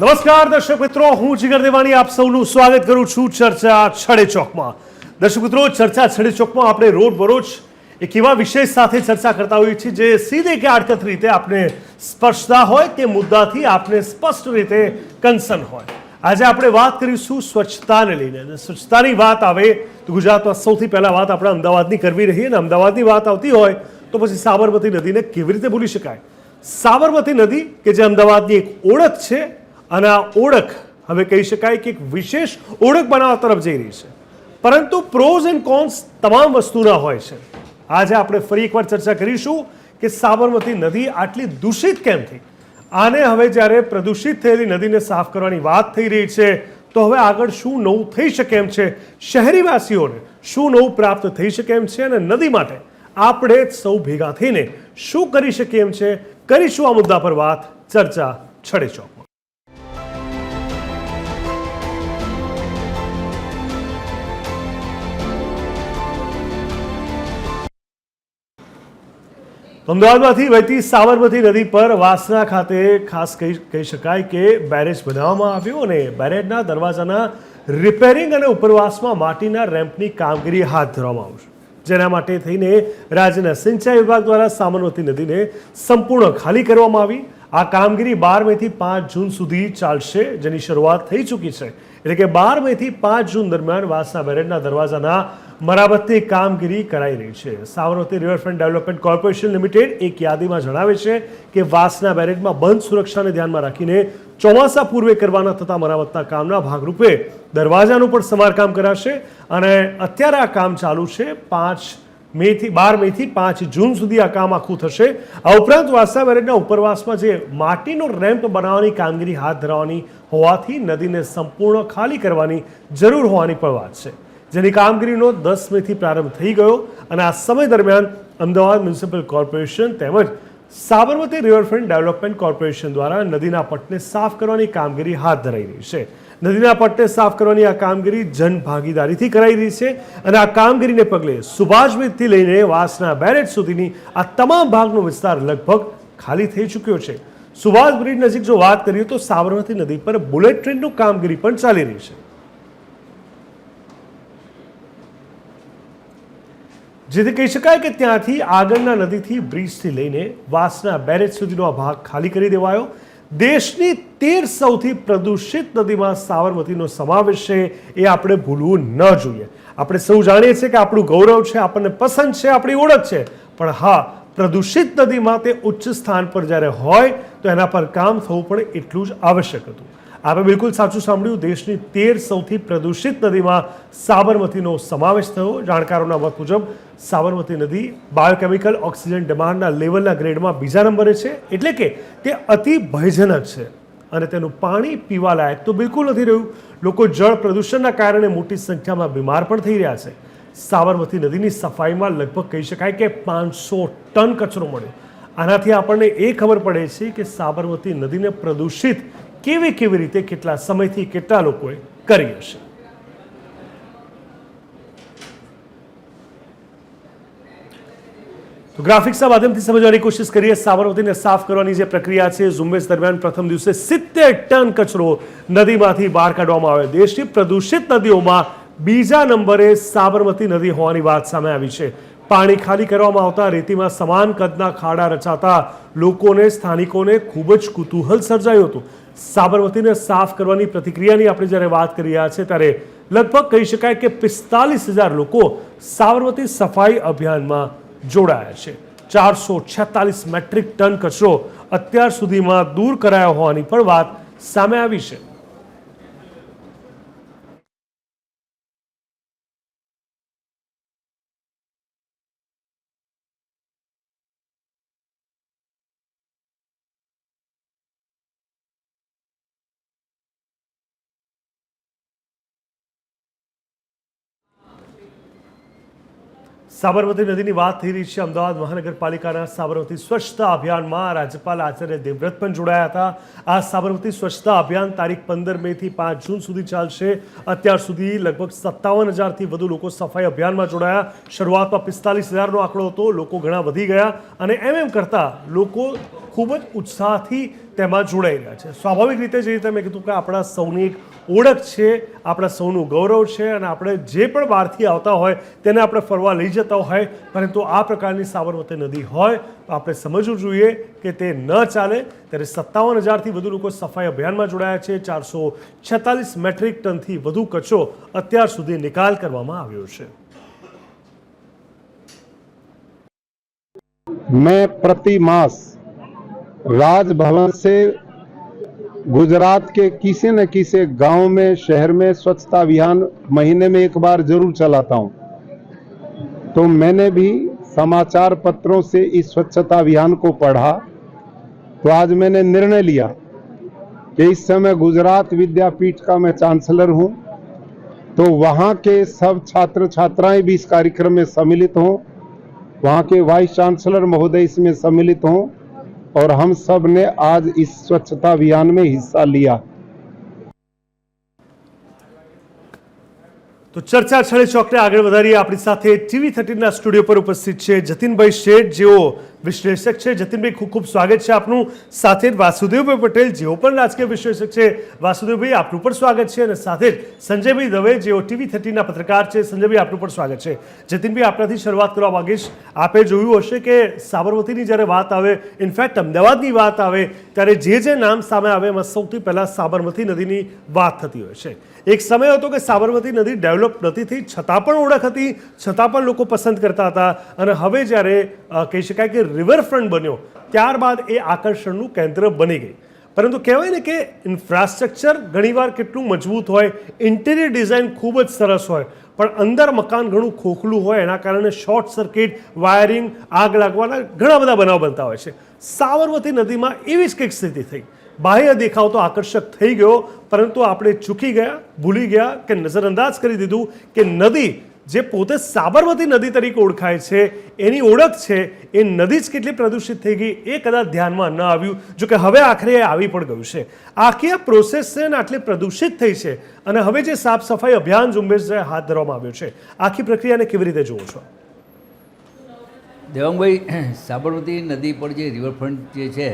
નમસ્કાર દર્શક મિત્રો, હું જીગર દેવાણી આપ સૌનું સ્વાગત કરું છું ચર્ચા છડે ચોકમાં. દર્શક મિત્રો, ચર્ચા છડે ચોકમાં આપણે રોજ બરોજ એક એવા વિષય સાથે ચર્ચા કરતા હોઈએ છીએ જે સીધે કે આડકત રીતે આપણે સ્પર્શતા હોય તે મુદ્દાથી આપણે સ્પષ્ટ રીતે કન્સર્ન હોય. આજે આપણે વાત કરીશું સ્વચ્છતાને લઈને. અને સ્વચ્છતાની વાત આવે તો ગુજરાતમાં સૌથી પહેલાં વાત આપણે અમદાવાદની કરવી રહી, અને અમદાવાદની વાત આવતી હોય તો પછી સાબરમતી નદીને કેવી રીતે ભૂલી શકાય. સાબરમતી નદી કે જે અમદાવાદની એક ઓળખ છે, અને આ ઓળખ હવે કહી શકાય કે એક વિશેષ ઓળખ બનાવવા તરફ જઈ રહી છે. પરંતુ પ્રોઝ એન્ડ કોન્સ તમામ વસ્તુના હોય છે. આજે આપણે ફરી એકવાર ચર્ચા કરીશું કે સાબરમતી નદી આટલી દૂષિત કેમ થઈ. આને હવે જ્યારે પ્રદૂષિત થયેલી નદીને સાફ કરવાની વાત થઈ રહી છે તો હવે આગળ શું નવું થઈ શકે એમ છે, શહેરીવાસીઓને શું નવું પ્રાપ્ત થઈ શકે એમ છે, અને નદી માટે આપણે સૌ ભેગા થઈને શું કરી શકીએ એમ છે. કરીશું આ મુદ્દા પર વાત ચર્ચા છડે ચોક. અમદાવાદમાંથી વહેતી સાબરમતી નદી પર વાસણા ખાતે ખાસ કહી શકાય કે બેરેજ બનાવવામાં આવ્યું, અને બેરેજના દરવાજાના રિપેરિંગ અને ઉપરવાસમાં માટીના રેમ્પની કામગીરી હાથ ધરવામાં આવશે. જેના માટે થઈને રાજ્યના સિંચાઈ વિભાગ દ્વારા સાબરમતી નદીને સંપૂર્ણ ખાલી કરવામાં આવી. આ કામગીરી 12 મેથી 5 જૂન સુધી ચાલશે, જેની શરૂઆત થઈ ચૂકી છે. એટલે કે 12 મેથી 5 જૂન દરમિયાન વાસણા બેરેજના દરવાજાના મરામતની કામગીરી કરાઈ રહી છે. Sabarmati riverfront development corporation limited એક યાદીમાં જણાવે છે કે વાસણા બેરેજમાં બંધ સુરક્ષાને ધ્યાનમાં રાખીને ચોમાસા પૂર્વે કરવાના થતા મરામતના કામના ભાગરૂપે દરવાજાનું પણ સમારકામ કરાશે, અને અત્યારે આ કામ ચાલુ છે. 12 મેથી 5 જૂન સુધી આ કામ આખું થશે. આ ઉપરાંત વાસણા બેરેજના ઉપરવાસમાં જે માટીનો રેમ્પ બનાવવાની કામગીરી હાથ ધરવાની હોવાથી નદીને સંપૂર્ણ ખાલી કરવાની જરૂર હોવાની પણ વાત છે, જેની કામગીરીનો 10 મેથી પ્રારંભ થઈ ગયો. અને આ સમય દરમિયાન અમદાવાદ મ્યુનિસિપલ કોર્પોરેશન તેમજ સાબરમતી રિવરફ્રન્ટ ડેવલપમેન્ટ કોર્પોરેશન દ્વારા નદીના પટને સાફ કરવાની કામગીરી હાથ ધરાઈ રહી છે. નદીના પટને સાફ કરવાની આ કામગીરી જન ભાગીદારીથી કરાઈ રહી છે, અને આ કામગીરીને પગલે સુભાષ બ્રિજથી લઈને વાસણા બેરેજ સુધીની આ તમામ ભાગનો વિસ્તાર લગભગ ખાલી થઈ ચૂક્યો છે. સુભાષ બ્રિજ નજીક જો વાત કરીએ તો સાબરમતી નદી પર બુલેટ ટ્રેનનું કામગીરી પણ ચાલી રહી છે, જેથી કહી શકાય કે ત્યાંથી આગળના નદીથી બ્રિજથી લઈને વાસણા બેરેજ સુધીનો આ ભાગ ખાલી કરી દેવાયો. દેશની 13 સૌથી પ્રદૂષિત નદીમાં સાબરમતીનો સમાવેશ છે, એ આપણે ભૂલવું ન જોઈએ. આપણે સૌ જાણીએ છીએ કે આપણું ગૌરવ છે, આપણને પસંદ છે, આપણી ઓળખ છે, પણ હા, પ્રદૂષિત નદીમાં તે ઉચ્ચ સ્થાન પર જ્યારે હોય તો એના પર કામ થવું પણ એટલું જ આવશ્યક હતું. આપણે બિલકુલ સાચું સાંભળ્યું. દેશની 13 સૌથી પ્રદૂષિત નદીમાં સાબરમતીનો સમાવેશ થયો. જાણકારોના મત મુજબ સાબરમતી નદી બાયોકેમિકલ ઓક્સિજન ડિમાન્ડના લેવલના ગ્રેડમાં બીજા નંબરે છે, એટલે કે તે અતિ ભયજનક છે, અને તેનું પાણી પીવા લાયક તો બિલકુલ નથી રહ્યું. લોકો જળ પ્રદૂષણના કારણે મોટી સંખ્યામાં બીમાર પણ થઈ રહ્યા છે. સાબરમતી નદીની સફાઈમાં લગભગ કહી શકાય કે 500 ટન કચરો મળ્યો. આનાથી આપણને એ ખબર પડે છે કે સાબરમતી નદીને પ્રદૂષિત કેવી રીતે કેટલા સમયથી કેટલા લોકોએ કરી હશે. તો ગ્રાફિક્સના માધ્યમથી સમજવાની કોશિશ કરીએ. સાબરમતીને સાફ કરવાની જે પ્રક્રિયા છે, ઝુંબેશ દરમિયાન પ્રથમ દિવસે 70 ટન કચરો નદીમાંથી બહાર કાઢવામાં આવ્યો. દેશની પ્રદૂષિત નદીઓમાં બીજા નંબરે સાબરમતી નદી હોવાની વાત સામે આવી છે. પાણી ખાલી કરવામાં આવતા રેતીમાં સમાન કદના ખાડા રચાતા સ્થાનિકોને ખૂબ જ કુતૂહલ સર્જાયું હતું. સાબરમતીને સાફ કરવાની પ્રતિક્રિયાની આપણે જ્યારે વાત કરી રહ્યા છીએ ત્યારે લગભગ કહી શકાય કે 45,000 લોકો સાબરમતી સફાઈ અભિયાનમાં જોડાયા છે. 446 મેટ્રિક ટન કચરો અત્યાર સુધીમાં દૂર કરાયો હોવાની પણ વાત સામે આવી છે. સાબરમતી નદીની વાત થઈ રહી છે. અમદાવાદ મહાનગરપાલિકાના સાબરમતી સ્વચ્છતા અભિયાનમાં રાજ્યપાલ આચાર્ય દેવવ્રત પણ જોડાયા હતા. આ સાબરમતી સ્વચ્છતા અભિયાન તારીખ 15 મેથી 5 જૂન સુધી ચાલશે. અત્યાર સુધી લગભગ 57,000થી વધુ લોકો સફાઈ અભિયાનમાં જોડાયા. શરૂઆતમાં 45,000નો આંકડો હતો, લોકો ઘણા વધી ગયા, અને એમ કરતા લોકો ખૂબ જ ઉત્સાહથી તેમાં જોડાઈ રહ્યા છે. સ્વાભાવિક રીતે જે રીતે મેં કીધું કે આપણા સૌની એક ઓળખ છે, આપણા સૌનું ગૌરવ છે અને આપણે જે પણ બહારથી આવતા હોય તેને આપણે ફરવા લઈ જતા હોય, પરંતુ આ પ્રકારની સાબરમતી નદી હોય તો આપણે સમજવું જોઈએ કે તે ન ચાલે. ત્યારે 57,000થી વધુ લોકો સફાઈ અભિયાનમાં જોડાયા છે. 446 મેટ્રિક ટનથી વધુ કચરો અત્યાર સુધી નિકાલ કરવામાં આવ્યો છે. मैं प्रति मास राजभवन से गुजरात के किसी न किसी गांव में, शहर में स्वच्छता अभियान महीने में एक बार जरूर चलाता हूं. तो मैंने भी समाचार पत्रों से इस स्वच्छता अभियान को पढ़ा, तो आज मैंने निर्णय लिया कि इस समय गुजरात विद्यापीठ का मैं चांसलर हूं, तो वहां के सब छात्र छात्राएं भी इस कार्यक्रम में सम्मिलित हों, वहाँ के वाइस चांसलर महोदय इसमें सम्मिलित हों और हम सब ने आज इस स्वच्छता अभियान में हिस्सा लिया. તો ચર્ચા છળે ચોકને આગળ વધારીએ. આપણી સાથે TV13ના સ્ટુડિયો પર ઉપસ્થિત છે જતીનભાઈ શેઠ, જેઓ વિશ્લેષક છે. જતીનભાઈ, ખૂબ ખૂબ સ્વાગત છે આપનું. સાથે જ વાસુદેવભાઈ પટેલ, જેઓ પણ રાજકીય વિશ્લેષક છે. વાસુદેવભાઈ, આપનું પણ સ્વાગત છે. અને સાથે જ સંજયભાઈ દવે, જેઓ TV13ના પત્રકાર છે. સંજયભાઈ, આપનું પણ સ્વાગત છે. જતીનભાઈ, આપણાથી શરૂઆત કરવા માંગીશ. આપે જોયું હશે કે સાબરમતીની જ્યારે વાત આવે, ઇનફેક્ટ અમદાવાદની વાત આવે, ત્યારે જે નામ સામે આવે એમાં સૌથી પહેલાં સાબરમતી નદીની વાત થતી હોય છે. એક સમય હતો કે સાબરમતી નદી ડેવલપ નથી થઈ, છતાં પણ ઓળખ હતી, છતાં પણ લોકો પસંદ કરતા હતા. અને હવે જ્યારે કહી શકાય કે રિવરફ્રન્ટ બન્યો, ત્યારબાદ એ આકર્ષણનું કેન્દ્ર બની ગઈ. પરંતુ કહેવાય ને કે ઇન્ફ્રાસ્ટ્રક્ચર ઘણીવાર કેટલું મજબૂત હોય, ઇન્ટિરિયર ડિઝાઇન ખૂબ જ સરસ હોય, પણ અંદર મકાન ઘણું ખોખલું હોય, એના કારણે શોર્ટ સર્કિટ, વાયરિંગ, આગ લાગવાના ઘણા બધા બનાવ બનતા હોય છે. સાબરમતી નદીમાં એવી જ કંઈક સ્થિતિ થઈ. બાહ્ય દેખાવ તો આકર્ષક થઈ ગયો, પરંતુ આપણે ચૂકી ગયા, ભૂલી ગયા કે નજરઅંદાજ કરી દીધું કે નદી જે પોતે સાબરમતી નદી તરીકે ઓળખાય છે, એની ઓળખ છે, એ નદી જ કેટલી પ્રદૂષિત થઈ ગઈ એ કદાચ ધ્યાનમાં ન આવ્યું. જો કે હવે આખરે એ આવી પણ ગયું છે. આખી આ પ્રોસેસ છે ને આટલી પ્રદૂષિત થઈ છે, અને હવે જે સાફ સફાઈ અભિયાન ઝુંબેશ હાથ ધરવામાં આવ્યો છે, આખી પ્રક્રિયાને કેવી રીતે જુઓ છો? દેવાંગભાઈ, સાબરમતી નદી પર જે રિવરફ્રન્ટ જે છે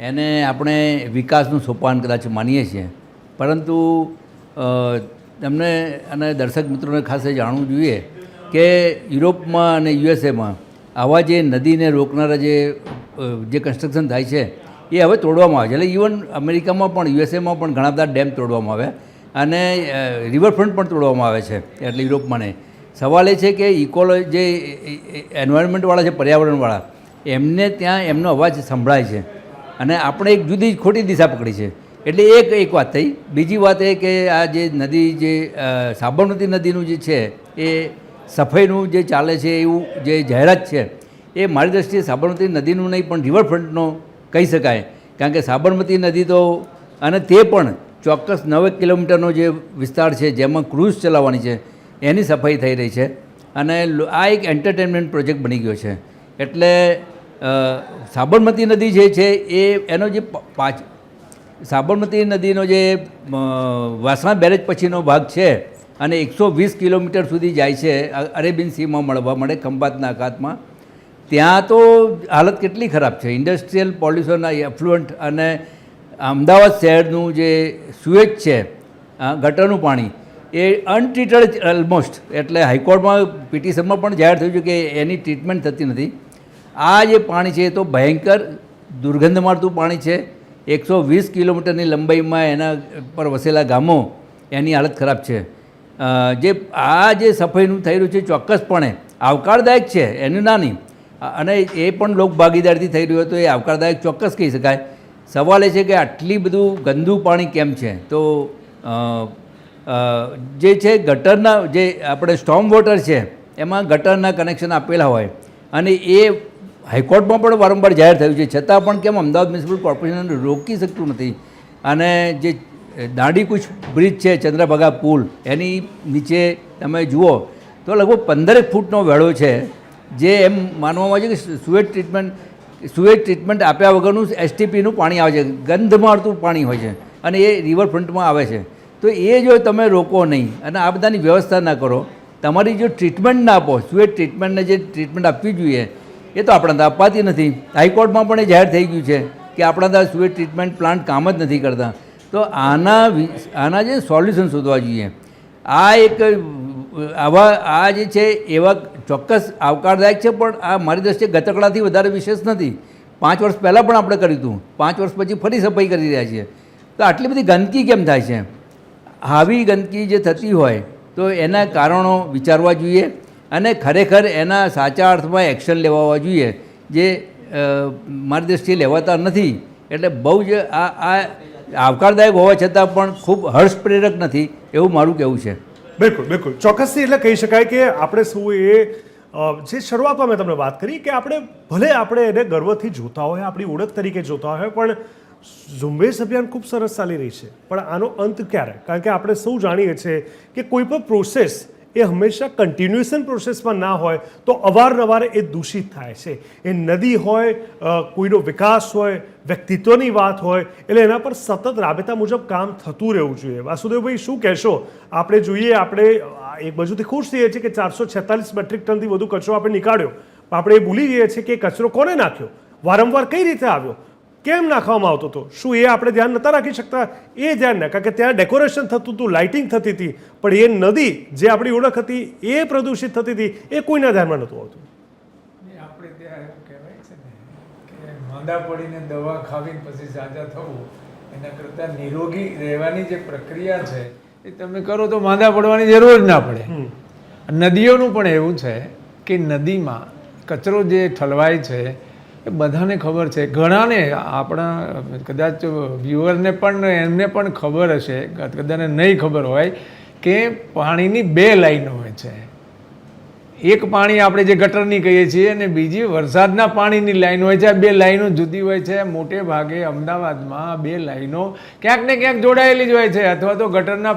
એને આપણે વિકાસનું સોપાન કદાચ માનીએ છીએ, પરંતુ તમને અને દર્શક મિત્રોને ખાસ જાણવું જોઈએ કે યુરોપમાં અને યુએસએમાં આવા જે નદીને રોકનારા જે કન્સ્ટ્રક્શન થાય છે એ હવે તોડવામાં આવે છે. એટલે ઇવન અમેરિકામાં પણ, યુએસએમાં પણ ઘણા બધા ડેમ તોડવામાં આવે અને રિવરફ્રન્ટ પણ તોડવામાં આવે છે. એટલે યુરોપમાં ને સવાલ એ છે કે જે એન્વાયરમેન્ટવાળા છે, પર્યાવરણવાળા, એમને ત્યાં એમનો અવાજ સંભળાય છે અને આપણે એક જુદી ખોટી દિશા પકડી છે. એટલે એક વાત થઈ. બીજી વાત એ કે આ જે નદી, જે સાબરમતી નદીનું જે છે એ સફાઈનું જે ચાલે છે એવું જે જાહેરાત છે, એ મારી દૃષ્ટિએ સાબરમતી નદીનું નહીં પણ રિવરફ્રન્ટનો કહી શકાય. કારણ કે સાબરમતી નદી તો, અને તે પણ ચોક્કસ 9 કિલોમીટરનો જે વિસ્તાર છે જેમાં ક્રૂઝ ચલાવવાની છે, એની સફાઈ થઈ રહી છે. અને આ એક એન્ટરટેનમેન્ટ પ્રોજેક્ટ બની ગયો છે. એટલે સાબરમતી નદી જે છે એનો જે સાબરમતી નદીનો જે વાસણા બેરેજ પછીનો ભાગ છે અને 120 કિલોમીટર સુધી જાય છે અરેબિયન સીમાં મળવા મળે, ખંભાતના અખાતમાં. ત્યાં તો હાલત કેટલી ખરાબ છે. ઇન્ડસ્ટ્રીયલ પોલ્યુશન, એફ્લુઅન્ટ, અને અમદાવાદ શહેરનું જે સુએજ છે, ગટરનું પાણી, એ અનટ્રીટેડ ઓલમોસ્ટ. એટલે હાઈકોર્ટમાં પિટિશનમાં પણ જાહેર થયું છે કે એની ટ્રીટમેન્ટ થતી નથી. આ જે પાણી છે એ તો ભયંકર દુર્ગંધ મારતું પાણી છે. 120 કિલોમીટરની લંબાઈમાં એના પર વસેલા ગામો, એની હાલત ખરાબ છે. જે સફાઈનું થઈ રહ્યું છે ચોક્કસપણે આવકારદાયક છે, એનું ના નહીં, અને એ પણ લોક ભાગીદારીથી થઈ રહ્યું હોય તો એ આવકારદાયક ચોક્કસ કહી શકાય. સવાલ એ છે કે આટલી બધું ગંદુ પાણી કેમ છે? તો જે છે ગટરના, જે આપણે સ્ટોર્મ વોટર છે એમાં ગટરના કનેક્શન આપેલા હોય, અને એ હાઈકોર્ટમાં પણ વારંવાર જાહેર થયું છે, છતાં પણ કેમ અમદાવાદ મ્યુનિસિપલ કોર્પોરેશન રોકી શકતું નથી. અને જે દાંડીકૂચ બ્રિજ છે, ચંદ્રભાગા પુલ, એની નીચે તમે જુઓ તો લગભગ 15 ફૂટનો વેળો છે, જે એમ માનવામાં આવે છે કે સુએજ ટ્રીટમેન્ટ આપ્યા વગરનું એસટીપીનું પાણી આવે છે, ગંધ મારતું પાણી હોય છે, અને એ રિવરફ્રન્ટમાં આવે છે. તો એ જો તમે રોકો નહીં અને આ બધાની વ્યવસ્થા ના કરો, તમારી જો ટ્રીટમેન્ટ ના આપો, સુએજ ટ્રીટમેન્ટને જે ટ્રીટમેન્ટ આપવી જોઈએ એ તો આપણા ત્યાં અપાતી નથી. હાઈકોર્ટમાં પણ એ જાહેર થઈ ગયું છે કે આપણા ત્યાં સુએજ ટ્રીટમેન્ટ પ્લાન્ટ કામ જ નથી કરતા. તો આના જે સોલ્યુશન શોધવા જોઈએ. આ એક આ જે છે એવા ચોક્કસ આવકારદાયક છે, પણ આ મારી દ્રષ્ટિએ ગતકડાથી વધારે વિશેષ નથી. 5 વર્ષ પહેલાં પણ આપણે કર્યું હતું, 5 વર્ષ પછી ફરી સફાઈ કરી રહ્યા છીએ. તો આટલી બધી ગંદકી કેમ થાય છે? આવી ગંદકી જે થતી હોય તો એના કારણો વિચારવા જોઈએ અને ખરેખર એના સાચા અર્થમાં એક્શન લેવા જોઈએ, જે મારી દ્રષ્ટિએ લેવાતા નથી. એટલે બહુ જ આ આવકારદાયક હોવા છતાં પણ ખૂબ હર્ષ પ્રેરક નથી, એવું મારું કહેવું છે. બિલકુલ બિલકુલ ચોક્કસથી. એટલે કહી શકાય કે આપણે સૌ એ જે શરૂઆતમાં મેં તમને વાત કરી કે ભલે આપણે એને ગર્વથી જોતા હોય, આપણી ઓળખ તરીકે જોતા હોય, પણ ઝુંબેશ અભિયાન ખૂબ સરસ ચાલી રહી છે. પણ આનો અંત ક્યારે? કારણ કે આપણે સૌ જાણીએ છીએ કે કોઈ પણ પ્રોસેસ એ હંમેશા કન્ટિન્યુએશન પ્રોસેસમાં ના હોય તો અવારનવાર એ દૂષિત થાય છે. એ નદી હોય, કોઈનો વિકાસ હોય, વ્યક્તિત્વની વાત હોય, એટલે એના પર સતત રાબેતા મુજબ કામ થતું રહેવું જોઈએ. વાસુદેવભાઈ, શું કહેશો? આપણે જોઈએ, આપણે એક બાજુથી ખુશ થઈએ છીએ કે 446 મેટ્રિક ટનથી વધુ કચરો આપણે નીકાળ્યો, પણ આપણે એ ભૂલી જઈએ છીએ કે કચરો કોને નાખ્યો, વારંવાર કઈ રીતે આવ્યો, કેમ નાખવામાં આવતો હતો. શું એ આપણે ધ્યાન નહોતા રાખી શકતા? એ ધ્યાન ના, કારણ કે ત્યાં ડેકોરેશન થતું હતું, લાઇટિંગ થતી હતી, પણ એ નદી જે આપણી ઓળખ હતી એ પ્રદૂષિત થતી હતી, એ કોઈના ધ્યાનમાં નહોતું આવતું. આપણે ત્યાં એવું કહેવાય છે ને કે માંદા પડીને દવા ખાવીને પછી સાજા થવું એના કરતાં નિરોગી રહેવાની જે પ્રક્રિયા છે એ તમે કરો તો માંદા પડવાની જરૂર જ ના પડે. નદીઓનું પણ એવું છે કે નદીમાં કચરો જે ઠલવાય છે એ બધાને ખબર છે, ઘણાને આપણા કદાચ વ્યુઅરને પણ એમને પણ ખબર હશે, કદાચ નહીં ખબર હોય કે પાણીની 2 લાઈનો હોય છે. એક પાણી આપણે જે ગટરની કહીએ છીએ અને બીજી વરસાદના પાણીની લાઈન હોય છે. આ 2 લાઈનો જુદી હોય છે. મોટે ભાગે અમદાવાદમાં 2 લાઈનો ક્યાંક ને ક્યાંક જોડાયેલી જ હોય છે, અથવા તો ગટરના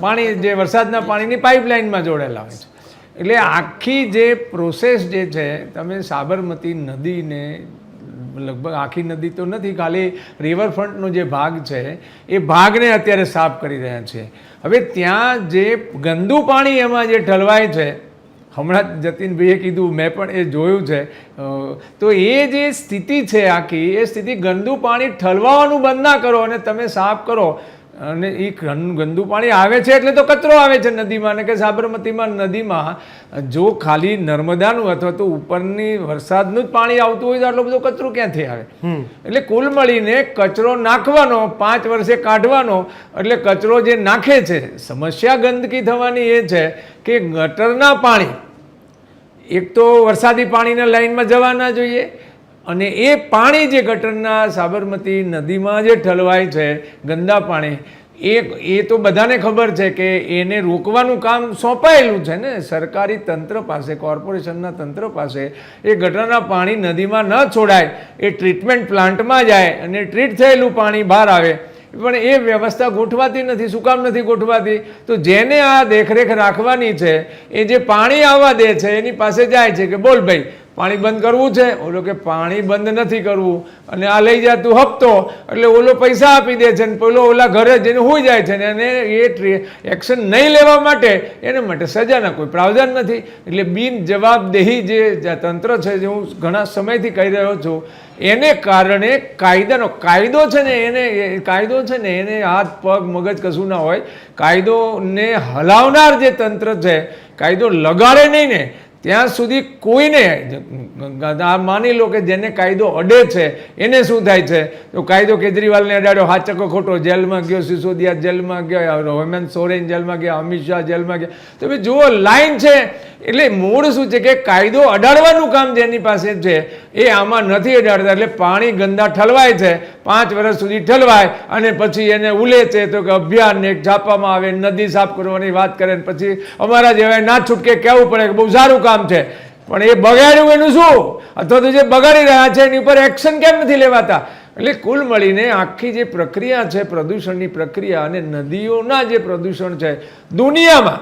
પાણી જે વરસાદના પાણીની પાઇપલાઇનમાં જોડાયેલા હોય છે. એટલે આખી જે પ્રોસેસ જે છે, તમે સાબરમતી નદીને લગભગ આખી નદી તો નથી, ખાલી રિવરફ્રન્ટનો જે ભાગ છે એ ભાગને અત્યારે સાફ કરી રહ્યા છે. હવે ત્યાં જે ગંદુ પાણી એમાં જે ઠલવાય છે, હમણાં જ જતીનભાઈએ કીધું, મેં પણ એ જોયું છે, તો એ જે સ્થિતિ છે આખી, એ સ્થિતિ ગંદુ પાણી ઠલવાનું બંધ ના કરો અને તમે સાફ કરો અને એ ગંદુ પાણી આવે છે એટલે તો કચરો આવે છે નદીમાં. ને કે સાબરમતીમાં નદીમાં જો ખાલી નર્મદાનું અથવા તો ઉપરની વરસાદનું જ પાણી આવતું હોય તો આટલો બધો કચરો ક્યાંથી આવે? એટલે કુલ મળીને કચરો નાખવાનો, 5 વર્ષે કાઢવાનો. એટલે કચરો જે નાખે છે, સમસ્યા ગંદકી થવાની એ છે કે ગટરના પાણી એક તો વરસાદી પાણીના લાઈનમાં જવા ના જોઈએ, અને એ પાણી જે ગટરના સાબરમતી નદીમાં જે ઠલવાય છે ગંદા પાણી, એ તો બધાને ખબર છે કે એને રોકવાનું કામ સોંપાયેલું છે ને સરકારી તંત્ર પાસે, કોર્પોરેશનના તંત્ર પાસે. એ ગટરના પાણી નદીમાં ન છોડાય, એ ટ્રીટમેન્ટ પ્લાન્ટમાં જાય અને ટ્રીટ થયેલું પાણી બહાર આવે. પણ એ વ્યવસ્થા ગોઠવાતી નથી. શું કામ નથી ગોઠવાતી? તો જેને આ દેખરેખ રાખવાની છે એ જે પાણી આવવા દે છે એની પાસે જાય છે કે બોલ ભાઈ પાણી બંધ કરવું છે. ઓલો કે પાણી બંધ નથી કરવું, અને આ લઈ જા તું હપ્તો, એટલે ઓલો પૈસા આપી દે છે ને પેલો ઓલા ઘરે જઈને હોઈ જાય છે ને એને એ એક્શન નહીં લેવા માટે એના માટે સજાના કોઈ પ્રાવધાન નથી. એટલે બિન જવાબદેહી જે તંત્ર છે, જે હું ઘણા સમયથી કહી રહ્યો છું, એને કારણે કાયદો છે ને એને હાથ પગ મગજ કશું ના હોય. કાયદોને હલાવનાર જે તંત્ર છે, કાયદો લગાડે નહીં ને ત્યાં સુધી કોઈને, માની લો કે જેને કાયદો અડે છે એને શું થાય છે? તો કાયદો કેજરીવાલને અડાડ્યો, હાચકો ખોટો, જેલમાં ગયો, સિસોદિયા જેલમાં ગયા, હેમંત સોરેન જેલમાં ગયા, અમિત શાહ જેલમાં ગયા. તમે જુઓ લાઈન છે. એટલે મૂળ શું છે કે કાયદો અડાડવાનું કામ જેની પાસે છે એ આમાં નથી અડાડતા. એટલે પાણી ગંદા ઠલવાય છે, 5 વર્ષ સુધી ઠલવાય અને પછી એને ઉલે છે તો કે અભિયાન એક છાપવામાં આવે, નદી સાફ કરવાની વાત કરે, પછી અમારા જેવા ના છૂટકે કહેવું પડે કે બહુ સારું કામ છે. પણ એ બગાડ્યું એનું શું? અથવા તો જે બગાડી રહ્યા છે એની ઉપર એક્શન કેમ નથી લેવાતા? એટલે કુલ મળીને આખી જે પ્રક્રિયા છે પ્રદૂષણની પ્રક્રિયા, અને નદીઓના જે પ્રદૂષણ છે દુનિયામાં,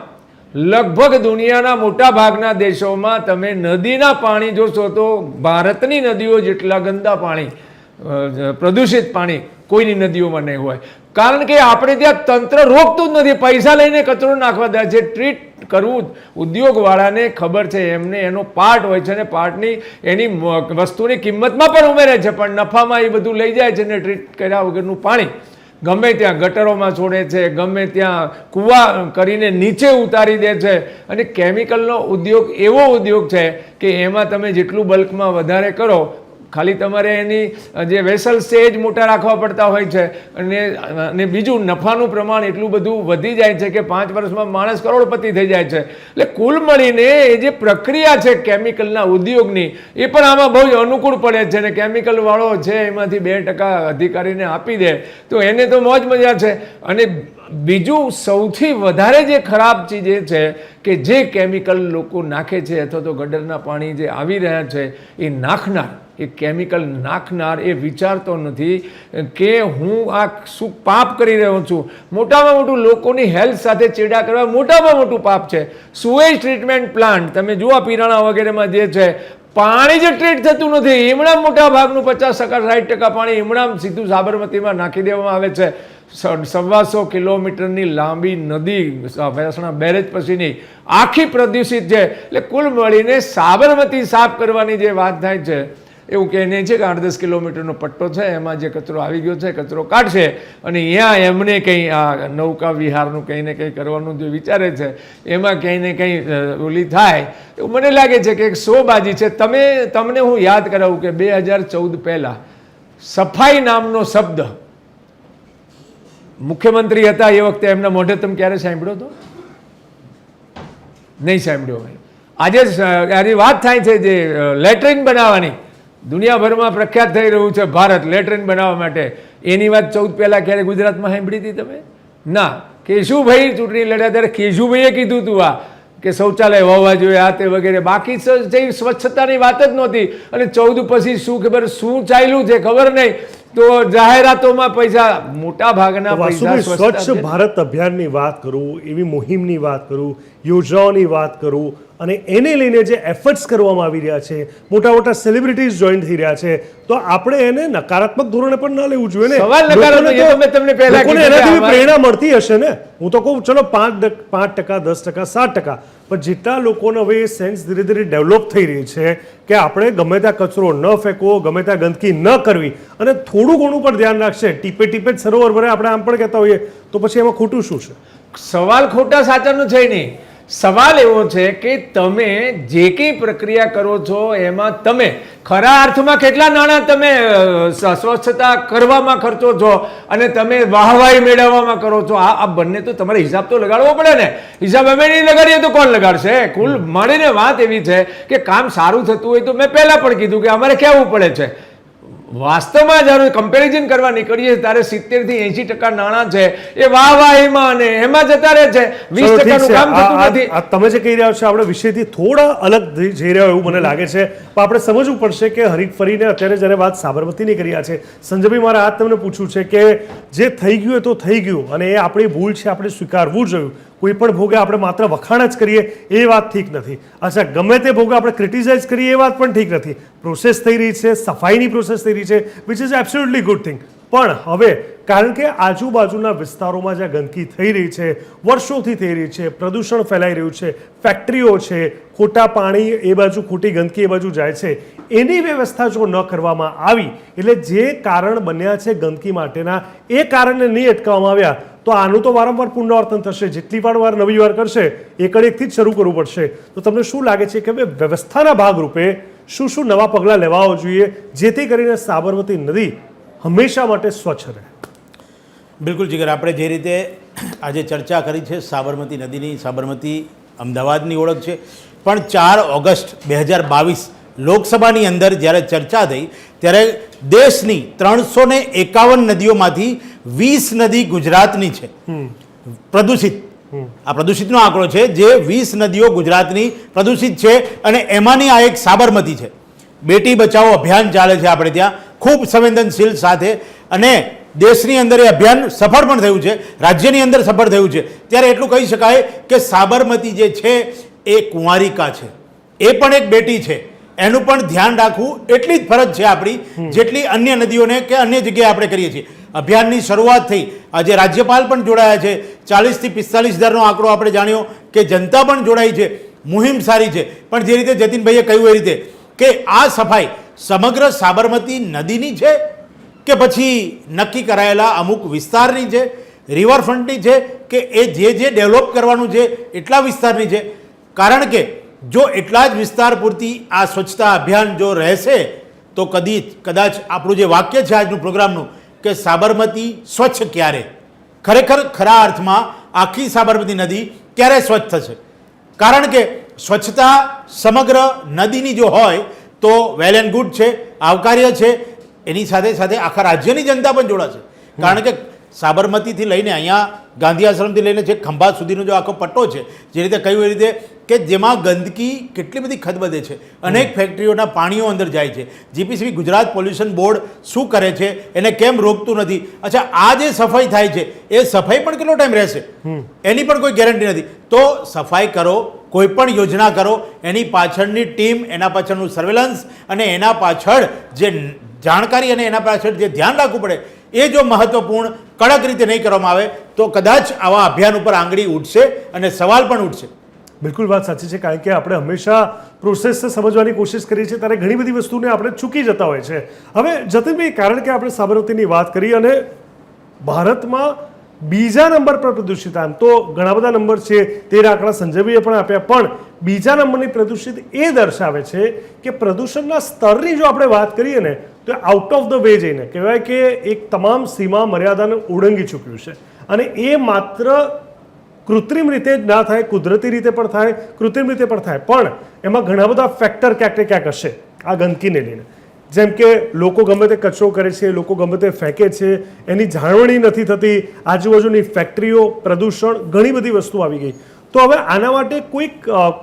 લગભગ દુનિયાના મોટા ભાગના દેશોમાં તમે નદીના પાણી જોશો તો ભારતની નદીઓ જેટલા ગંદા પાણી પ્રદૂષિત પાણી કોઈની નદીઓમાં નહીં હોય. કારણ કે આપણે ત્યાં તંત્ર રોકતું જ નથી, પૈસા લઈને કચરો નાખવા દે છે. ટ્રીટ કરવું ઉદ્યોગવાળાને ખબર છે, એમને એનો પાર્ટ હોય છે, અને પાર્ટની એની વસ્તુની કિંમતમાં પણ ઉમેરે છે, પણ નફામાં એ બધું લઈ જાય છે ને ટ્રીટ કર્યા વગરનું પાણી ગમે ત્યાં ગટરોમાં છોડે છે, ગમે ત્યાં કૂવા કરીને નીચે ઉતારી દે છે. અને કેમિકલનો ઉદ્યોગ એવો ઉદ્યોગ છે કે એમાં તમે જેટલું બલ્કમાં વધારે કરો, ખાલી તમારે એની જે વેસલ્સ છે એ જ મોટા રાખવા પડતા હોય છે. અને બીજું નફાનું પ્રમાણ એટલું બધું વધી જાય છે કે 5 વર્ષમાં માણસ કરોડપતિ થઈ જાય છે. એટલે કુલ મળીને એ જે પ્રક્રિયા છે કેમિકલના ઉદ્યોગની, એ પણ આમાં બહુ જ અનુકૂળ પડે છે. અને કેમિકલવાળો છે એમાંથી 2% અધિકારીને આપી દે તો એને તો મોજ મજા છે. અને બીજું સૌથી વધારે જે ખરાબ ચીજ એ છે કે જે કેમિકલ લોકો નાખે છે, અથવા તો ગટરના પાણી જે આવી રહ્યા છે એ નાખનાર, એ કેમિકલ નાખનાર એ વિચારતો નથી કે હું આ શું પાપ કરી રહ્યો છું. મોટામાં મોટું લોકોની હેલ્થ સાથે ચેડા કરવા મોટામાં મોટું પાપ છે. સુએજ ટ્રીટમેન્ટ પ્લાન્ટ તમે જુઓ પીરાણા વગેરેમાં જે છે, પાણી જ ટ્રીટ થતું નથી. ઈમણામ મોટા ભાગનું 50%-60% પાણી ઈમણામ સીધું સાબરમતીમાં નાખી દેવામાં આવે છે. 125 કિલોમીટરની લાંબી નદી મહેસાણા બેરેજ પછીની આખી પ્રદૂષિત છે. એટલે કુલ મળીને સાબરમતી સાફ કરવાની જે વાત થાય છે એવું કહીને છે કે 8-10 કિલોમીટરનો પટ્ટો છે, એમાં જે કચરો આવી ગયો છે કચરો કાઢશે, અને ત્યાં એમને કંઈ આ નૌકા વિહારનું કંઈ ને કંઈ કરવાનું જે વિચારે છે એમાં કંઈ ને કંઈ ઓલી થાય એવું મને લાગે છે કે એક શોબાજી છે. તમને હું યાદ કરાવું કે 2014 પહેલાં સફાઈ નામનો શબ્દ મુખ્યમંત્રી હતા એ વખતે એમના મોઢે તમે ક્યારે સાંભળ્યો હતો? નહીં સાંભળ્યો હોય. આજે વાત થાય છે જે લેટ્રિન બનાવવાની, દુનિયાભરમાં પ્રખ્યાત થઈ રહ્યું છે ભારત લેટ્રિન બનાવવા માટે, એની વાત 14 પહેલાં ક્યારે ગુજરાતમાં સાંભળી હતી તમે? ના. કેશુભાઈ ચૂંટણી લડ્યા ત્યારે કેશુભાઈએ કીધું હતું આ કે શૌચાલય હોવા જોઈએ આ તે વગેરે. બાકી સ્વચ્છતાની વાત જ નહોતી. અને 14 પછી શું ખબર શું ચાલ્યું છે ખબર નહીં. તો જાહેરાતોમાં પૈસા, મોટા ભાગના પૈસા સ્વચ્છ ભારત અભિયાનની વાત કરું, એવી મુહિમની વાત કરું, યોજનાઓની વાત કરું, અને એને લઈને જે એફર્ટ્સ કરવામાં આવી રહ્યા છે, મોટા મોટા સેલિબ્રિટીઝ જોઈન થઈ રહ્યા છે, તો આપણે એને નકારાત્મક ધોરણે પણ ન લેવું જોઈએ ને. સવાલ નકારાત્મક, મેં તમને પહેલા લોકોને એનાથી પ્રેરણા મળતી હશે ને. હું તો કહું ચલો 5%, 10%, 7%, પણ જેટલા લોકોને હવે એ સેન્સ ધીરે ધીરે ડેવલપ થઈ રહી છે કે આપણે ગમે ત્યાં કચરો ન ફેંકવો, ગમે ત્યાં ગંદકી ન કરવી, અને થોડું ઘણું પણ ધ્યાન રાખશે. ટીપે ટીપે જ સરોવર ભરે આપણે આમ પણ કહેતા હોઈએ, તો પછી એમાં ખોટું શું છે? સવાલ ખોટા સાચાનો છે નહીં. સવાલ એવો છે કે તમે જે કંઈ પ્રક્રિયા કરો છો એમાં તમે ખરા અર્થમાં કેટલા નાણાં તમે સ્વચ્છતા કરવામાં ખર્ચો છો અને તમે વાહવાહી મેળવવામાં કરો છો. આ બંને તો તમારે હિસાબ તો લગાડવો પડે ને. હિસાબ અમે નહીં લગાડીએ તો કોણ લગાડશે? કુલ મળીને વાત એવી છે કે કામ સારું થતું હોય તો મેં પહેલાં પણ કીધું કે અમારે કહેવું પડે છે. વાસ્તવમાં જ્યારે કમ્પેરિઝન કરવા નીકળીએ ત્યારે 70 થી 80% નાણાં છે એ વાહવાહીમાં અને એમાં જતા રહે છે. 20%નું કામ થતું નથી. તમે જે કહી રહ્યા છો આપણે વિષયથી થોડા અલગ જઈ રહ્યા એવું મને લાગે છે, પણ આપણે સમજવું પડશે કે હરીફ ફરીને અત્યારે જ્યારે વાત સાબરમતીની કરી રહ્યા છે, સંજયભાઈ મારે આ તમને પૂછવું છે કે જે થઈ ગયું એ તો થઈ ગયું, અને એ આપણી ભૂલ છે, આપણે સ્વીકારવું જોઈએ. કોઈ પણ ભોગે આપણે માત્ર વખાણ જ કરીએ એ વાત ઠીક નથી. અચ્છા, ગમે તે ભોગે આપણે ક્રિટિસાઇઝ કરીએ એ વાત પણ ઠીક નથી. પ્રોસેસ થઈ રહી છે, સફાઈની પ્રોસેસ થઈ રહી છે, which is absolutely good thing. પણ હવે કારણ કે આજુબાજુના વિસ્તારોમાં જ્યાં ગંદકી થઈ રહી છે, વર્ષોથી થઈ રહી છે, પ્રદૂષણ ફેલાઈ રહ્યું છે, ફેક્ટરીઓ છે, ખોટા પાણી એ બાજુ, ખોટી ગંદકી એ બાજુ જાય છે, એની વ્યવસ્થા જો ન કરવામાં આવી, એટલે જે કારણ બન્યા છે ગંદકી માટેના એ કારણને નહીં અટકાવવામાં આવ્યા, તો આનું તો વારંવાર પુનરાવર્તન થશે. જેટલી પણ વાર નવી વાર કરશે એકડેકથી જ શરૂ કરવું પડશે. તો તમને શું લાગે છે કે વ્યવસ્થાના ભાગરૂપે શું શું નવા પગલાં લેવા જોઈએ જેથી કરીને સાબરમતી નદી હંમેશા માટે સ્વચ્છ રહે? બિલકુલ જીગર, આપણે જે રીતે આજે ચર્ચા કરી છે સાબરમતી નદીની, સાબરમતી અમદાવાદની ઓળખ છે, પણ 4 ઓગસ્ટ 2022 લોકસભાની અંદર જ્યારે ચર્ચા થઈ ત્યારે દેશની 351 નદીઓમાંથી 20 નદી ગુજરાતની છે પ્રદૂષિત. આ પ્રદૂષિતનો આંકડો છે જે 20 નદીઓ ગુજરાતની પ્રદૂષિત છે, અને એમાંની આ એક સાબરમતી છે. બેટી બચાવો અભિયાન ચાલે છે આપણે ત્યાં ખૂબ સંવેદનશીલ સાથે, અને દેશની અંદર એ અભિયાન સફળ પણ થયું છે, રાજ્યની અંદર સફળ થયું છે. ત્યારે એટલું કહી શકાય કે સાબરમતી જે છે એ કુંવારિકા છે, એ પણ એક બેટી છે. એનું પણ ધ્યાન રાખવું એટલી જ ફરજ છે આપણી જેટલી અન્ય નદીઓને કે અન્ય જગ્યાએ આપણે કરીએ છીએ. અભિયાનની શરૂઆત થઈ, આજે રાજ્યપાલ પણ જોડાયા છે, 40થી 45,000નો આંકડો આપણે જાણ્યો કે જનતા પણ જોડાઈ છે, મુહિમ સારી છે. પણ જે રીતે જતીનભાઈએ કહ્યું એ રીતે કે આ સફાઈ સમગ્ર સાબરમતી નદીની છે કે પછી નક્કી કરાયેલા અમુક વિસ્તારની છે, રિવરફ્રન્ટની છે કે એ જે ડેવલપ કરવાનું છે એટલા વિસ્તારની છે? કારણ કે જો એટલા જ વિસ્તાર પૂરતી આ સ્વચ્છતા અભિયાન જો રહેશે તો કદાચ આપણું જે વાક્ય છે આજનું પ્રોગ્રામનું કે સાબરમતી સ્વચ્છ ક્યારે, ખરેખર ખરા અર્થમાં આખી સાબરમતી નદી ક્યારે સ્વચ્છ થશે? કારણ કે સ્વચ્છતા સમગ્ર નદીની જો હોય તો વેલ એન્ડ ગુડ છે, આવકાર્ય છે, એની સાથે સાથે આખા રાજ્યની જનતા પણ જોડાશે. કારણ કે સાબરમતીથી લઈને અહીંયા ગાંધી આશ્રમથી લઈને જે ખંભાત સુધીનો જો આખો પટ્ટો છે, જે રીતે કહ્યું એ રીતે કે જેમાં ગંદકી કેટલી બધી ખદબદે છે, અનેક ફેક્ટરીઓના પાણીઓ અંદર જાય છે. જીપીસીબી ગુજરાત પોલ્યુશન બોર્ડ શું કરે છે, એને કેમ રોકતું નથી? અચ્છા, આ જે સફાઈ થાય છે એ સફાઈ પણ કેટલો ટાઈમ રહેશે એની પણ કોઈ ગેરંટી નથી. તો સફાઈ કરો, કોઈ પણ યોજના કરો, એની પાછળની ટીમ, એના પાછળનું સર્વેલન્સ અને એના પાછળ જે જાણકારી અને એના પાછળ જે ધ્યાન રાખવું પડે એ જો મહત્વપૂર્ણ કડક રીતે નહીં કરવામાં આવે તો કદાચ આવા અભિયાન ઉપર આંગળી ઉઠશે અને સવાલ પણ ઉઠશે. બિલકુલ વાત સાચી છે, કારણ કે આપણે હંમેશા પ્રોસેસને સમજવાની કોશિશ કરીએ છીએ ત્યારે ઘણી બધી વસ્તુને આપણે ચૂકી જતા હોય છે. હવે જતીનભાઈ, કારણ કે આપણે સાબરમતીની વાત કરી અને ભારતમાં બીજા નંબર પર પ્રદૂષિત, આમ તો ઘણા બધા નંબર છે, 13 આંકડા સંજયભાઈએ પણ આપ્યા, પણ બીજા નંબરની પ્રદૂષિત એ દર્શાવે છે કે પ્રદૂષણના સ્તરની જો આપણે વાત કરીએ ને તો આઉટ ઓફ ધ વે જઈને કહેવાય કે એક તમામ સીમા મર્યાદાને ઓળંગી ચૂક્યું છે. અને એ માત્ર કૃત્રિમ રીતે જ ના થાય, કુદરતી રીતે પણ થાય, કૃત્રિમ રીતે પણ થાય, પણ એમાં ઘણા બધા ફેક્ટર ક્યાંક ને ક્યાંક હશે આ ગંદકીને લઈને. જેમ કે લોકો ગમે તે કચરો કરે છે, લોકો ગમે તે ફેંકે છે, એની જાળવણી નથી થતી, આજુબાજુની ફેક્ટરીઓ, પ્રદૂષણ, ઘણી બધી વસ્તુ આવી ગઈ. તો હવે આના માટે કોઈક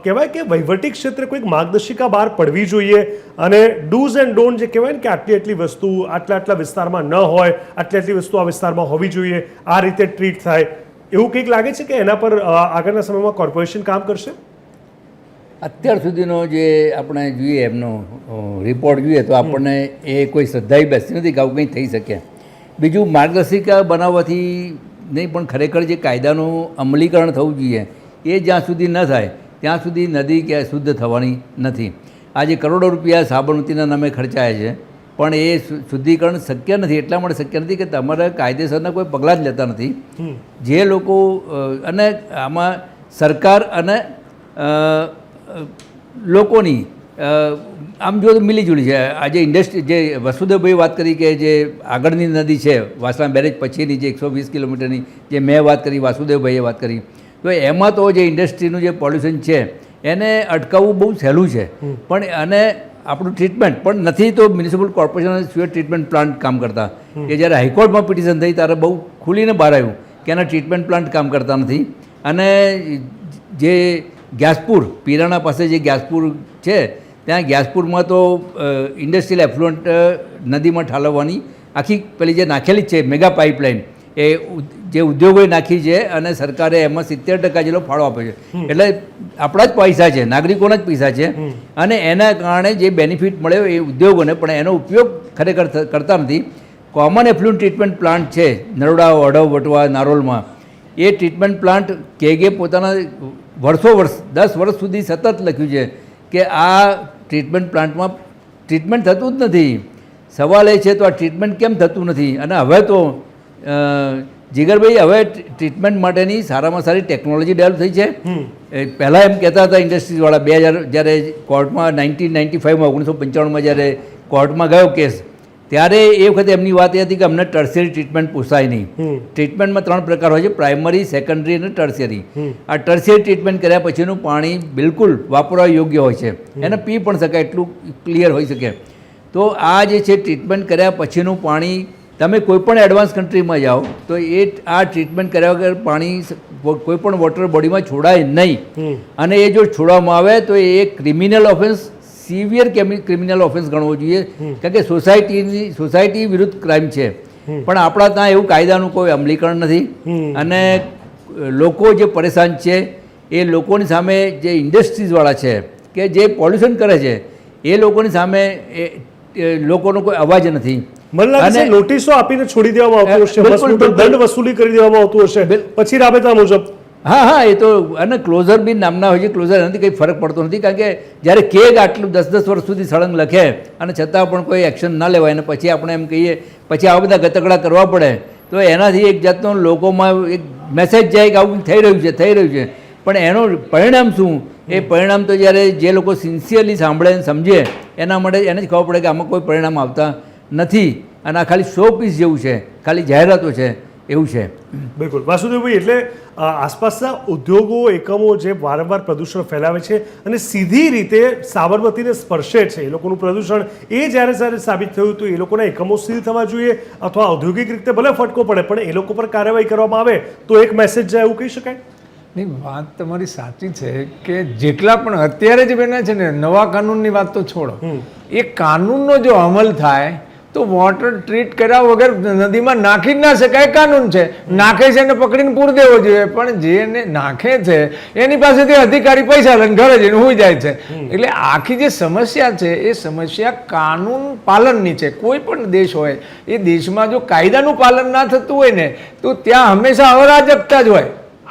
કહેવાય કે વહીવટી ક્ષેત્રે કોઈક માર્ગદર્શિકા બહાર પડવી જોઈએ અને ડૂઝ એન્ડ ડોન્ટ જે કહેવાય ને કે આટલી વસ્તુ આટલા વિસ્તારમાં ન હોય, આટલી વસ્તુ આ વિસ્તારમાં હોવી જોઈએ, આ રીતે ટ્રીટ થાય, એવું કંઈક લાગે છે કે એના પર આગળના સમયમાં કોર્પોરેશન કામ કરશે? અત્યાર સુધીનો જે આપણે જોઈએ એમનો રિપોર્ટ જોઈએ તો આપણને એ કોઈ શ્રદ્ધાઈ બેસતી નથી કે આવું કંઈ થઈ શકે. બીજું, માર્ગદર્શિકા બનાવવાથી નહીં પણ ખરેખર જે કાયદાનું અમલીકરણ થવું જોઈએ એ જ્યાં સુધી ન થાય ત્યાં સુધી નદી કે શુદ્ધ થવાની નથી. આજે કરોડો રૂપિયા સાબરમતીના નામે ખર્ચાયા છે પણ એ શુદ્ધિકરણ શક્ય નથી. એટલા માટે શક્ય નથી કે તમારા કાયદેસરના કોઈ પગલાં જ લેતા નથી. જે લોકો અને આમાં સરકાર અને લોકોની આમ જો મિલીજુલી છે. આજે ઇન્ડસ્ટ્રી જે વસુદેવભાઈ વાત કરી કે જે આગળની નદી છે વાસણા બેરેજ પછીની જે 120 કિલોમીટરની જે મેં વાત કરી, વાસુદેવભાઈએ વાત કરી, તો એમાં તો જે ઇન્ડસ્ટ્રીનું જે પોલ્યુશન છે એને અટકાવવું બહુ સહેલું છે. પણ અને આપણું ટ્રીટમેન્ટ પણ નથી તો મ્યુનિસિપલ કોર્પોરેશન અને સ્યુઅર ટ્રીટમેન્ટ પ્લાન્ટ કામ કરતા. કે જ્યારે હાઈકોર્ટમાં પિટિશન થઈ ત્યારે બહુ ખુલીને બહાર આવ્યું કે એના ટ્રીટમેન્ટ પ્લાન્ટ કામ કરતા નથી. અને જે ગ્યાસપુર, પીરાણા પાસે જે ગ્યાસપુર છે ત્યાં ગ્યાસપુરમાં તો ઇન્ડસ્ટ્રીયલ એફ્લુઅન્ટ નદીમાં ઠાલવવાની આખી પેલી જે નાખેલી જ છે મેગા પાઇપલાઇન, એ જે ઉદ્યોગોએ નાખી છે અને સરકારે એમાં 70% જેટલો ફાળો આપે છે. એટલે આપણા જ પૈસા છે, નાગરિકોના જ પૈસા છે અને એના કારણે જે બેનિફિટ મળ્યો એ ઉદ્યોગોને, પણ એનો ઉપયોગ ખરેખર કરતા નથી. કોમન એફ્લુઅન્ટ ટ્રીટમેન્ટ પ્લાન્ટ છે નરોડા, વડવ, વટવા, નારોલમાં, એ ટ્રીટમેન્ટ પ્લાન્ટ કે પોતાના વર્ષ 10 વર્ષ સુધી સતત લખ્યું છે કે આ ટ્રીટમેન્ટ પ્લાન્ટમાં ટ્રીટમેન્ટ થતું જ નથી. સવાલ એ છે તો આ ટ્રીટમેન્ટ કેમ થતું નથી? અને હવે તો જીગરભાઈ, હવે ટ્રીટમેન્ટ માટેની સારામાં સારી ટેકનોલોજી ડેવલપ થઈ છે. પહેલાં એમ કહેતા હતા ઇન્ડસ્ટ્રીઝવાળા, 2000 જ્યારે કોર્ટમાં 1995માં 1995માં જ્યારે કોર્ટમાં ગયો કેસ, ત્યારે એ વખતે એમની વાત એ હતી કે અમને ટર્શિયરી ટ્રીટમેન્ટ પોસાય નહીં. ટ્રીટમેન્ટમાં 3 પ્રકાર હોય છે, પ્રાઇમરી, સેકન્ડરી અને ટર્શિયરી. આ ટર્શિયરી ટ્રીટમેન્ટ કર્યા પછીનું પાણી બિલકુલ વાપરવા યોગ્ય હોય છે, એને પી પણ શકાય એટલું ક્લિયર હોઈ શકે. તો આ જે છે ટ્રીટમેન્ટ કર્યા પછીનું પાણી, તમે કોઈ પણ એડવાન્સ કન્ટ્રીમાં જાઓ તો એ આ ટ્રીટમેન્ટ કર્યા વગર પાણી કોઈ પણ વોટર બોડીમાં છોડાય નહીં. અને એ જો છોડવામાં આવે તો એ criminal offence, severe criminal offence ગણવો જોઈએ, કારણ કે સોસાયટી વિરુદ્ધ ક્રાઇમ છે. પણ આપણા ત્યાં એવું કાયદાનું કોઈ અમલીકરણ નથી અને લોકો જે પરેશાન છે એ લોકોની સામે જે ઇન્ડસ્ટ્રીઝવાળા છે કે જે પોલ્યુશન કરે છે એ લોકોની સામે લોકોનો કોઈ અવાજ નથી. મને લાગે છે નોટિસો આપીને છોડી દેવામાં આવતું હશે, બિલકુલ, મસમોટો દંડ વસૂલી કરી દેવામાં આવતું હશે પછી રાબેતા મુજબ. હા, એ તો અને ક્લોઝર બી નામના હોય છે. ક્લોઝર નથી, કંઈ ફરક પડતો નથી, કારણ કે જ્યારે કેગ આટલું 10-10 વર્ષ સુધી સળંગ લખે અને છતાં પણ કોઈ એક્શન ના લેવાય અને પછી આપણે એમ કહીએ, પછી આવા બધા ગતકડા કરવા પડે, તો એનાથી એક જાતનો લોકોમાં એક મેસેજ જાય કે આવું થઈ રહ્યું છે. પણ એનું પરિણામ શું? એ પરિણામ તો જ્યારે જે લોકો સિન્સિયરલી સાંભળે અને સમજે એના માટે એને જ ખબર પડે કે આમાં કોઈ પરિણામ આવતા નથી અને આ ખાલી શો પીસ જેવું છે, ખાલી જાહેરાતો છે એવું છે. બિલકુલ વાસુદેવભાઈ, એટલે આસપાસના ઉદ્યોગો એકમો જે વારંવાર પ્રદૂષણ ફેલાવે છે અને સીધી રીતે સાબરમતીને સ્પર્શે છે, એ લોકોનું પ્રદૂષણ એ જ્યારે સાબિત થયું તો એ લોકોના એકમો સીલ થવા જોઈએ અથવા ઔદ્યોગિક રીતે ભલે ફટકો પડે પણ એ લોકો પર કાર્યવાહી કરવામાં આવે તો એક મેસેજ જાય એવું કહી શકાય. નહીં, વાત તમારી સાચી છે કે જેટલા પણ અત્યારે જ બન્યા છે ને, નવા કાનૂનની વાત તો છોડો, એ કાનૂનનો જો અમલ થાય તો વોટર ટ્રીટ કર્યા વગર નદીમાં નાખી જ ના શકાય. કાનૂન છે, નાખે છે એને પકડીને પૂર દેવો જોઈએ, પણ જેને નાખે છે એની પાસેથી અધિકારી પૈસા લઈને ઘરે જઈને હોઈ જાય છે. એટલે આખી જે સમસ્યા છે એ સમસ્યા કાનૂન પાલનની છે. કોઈ પણ દેશ હોય એ દેશમાં જો કાયદાનું પાલન ના થતું હોય ને તો ત્યાં હંમેશા અરાજકતા જ હોય,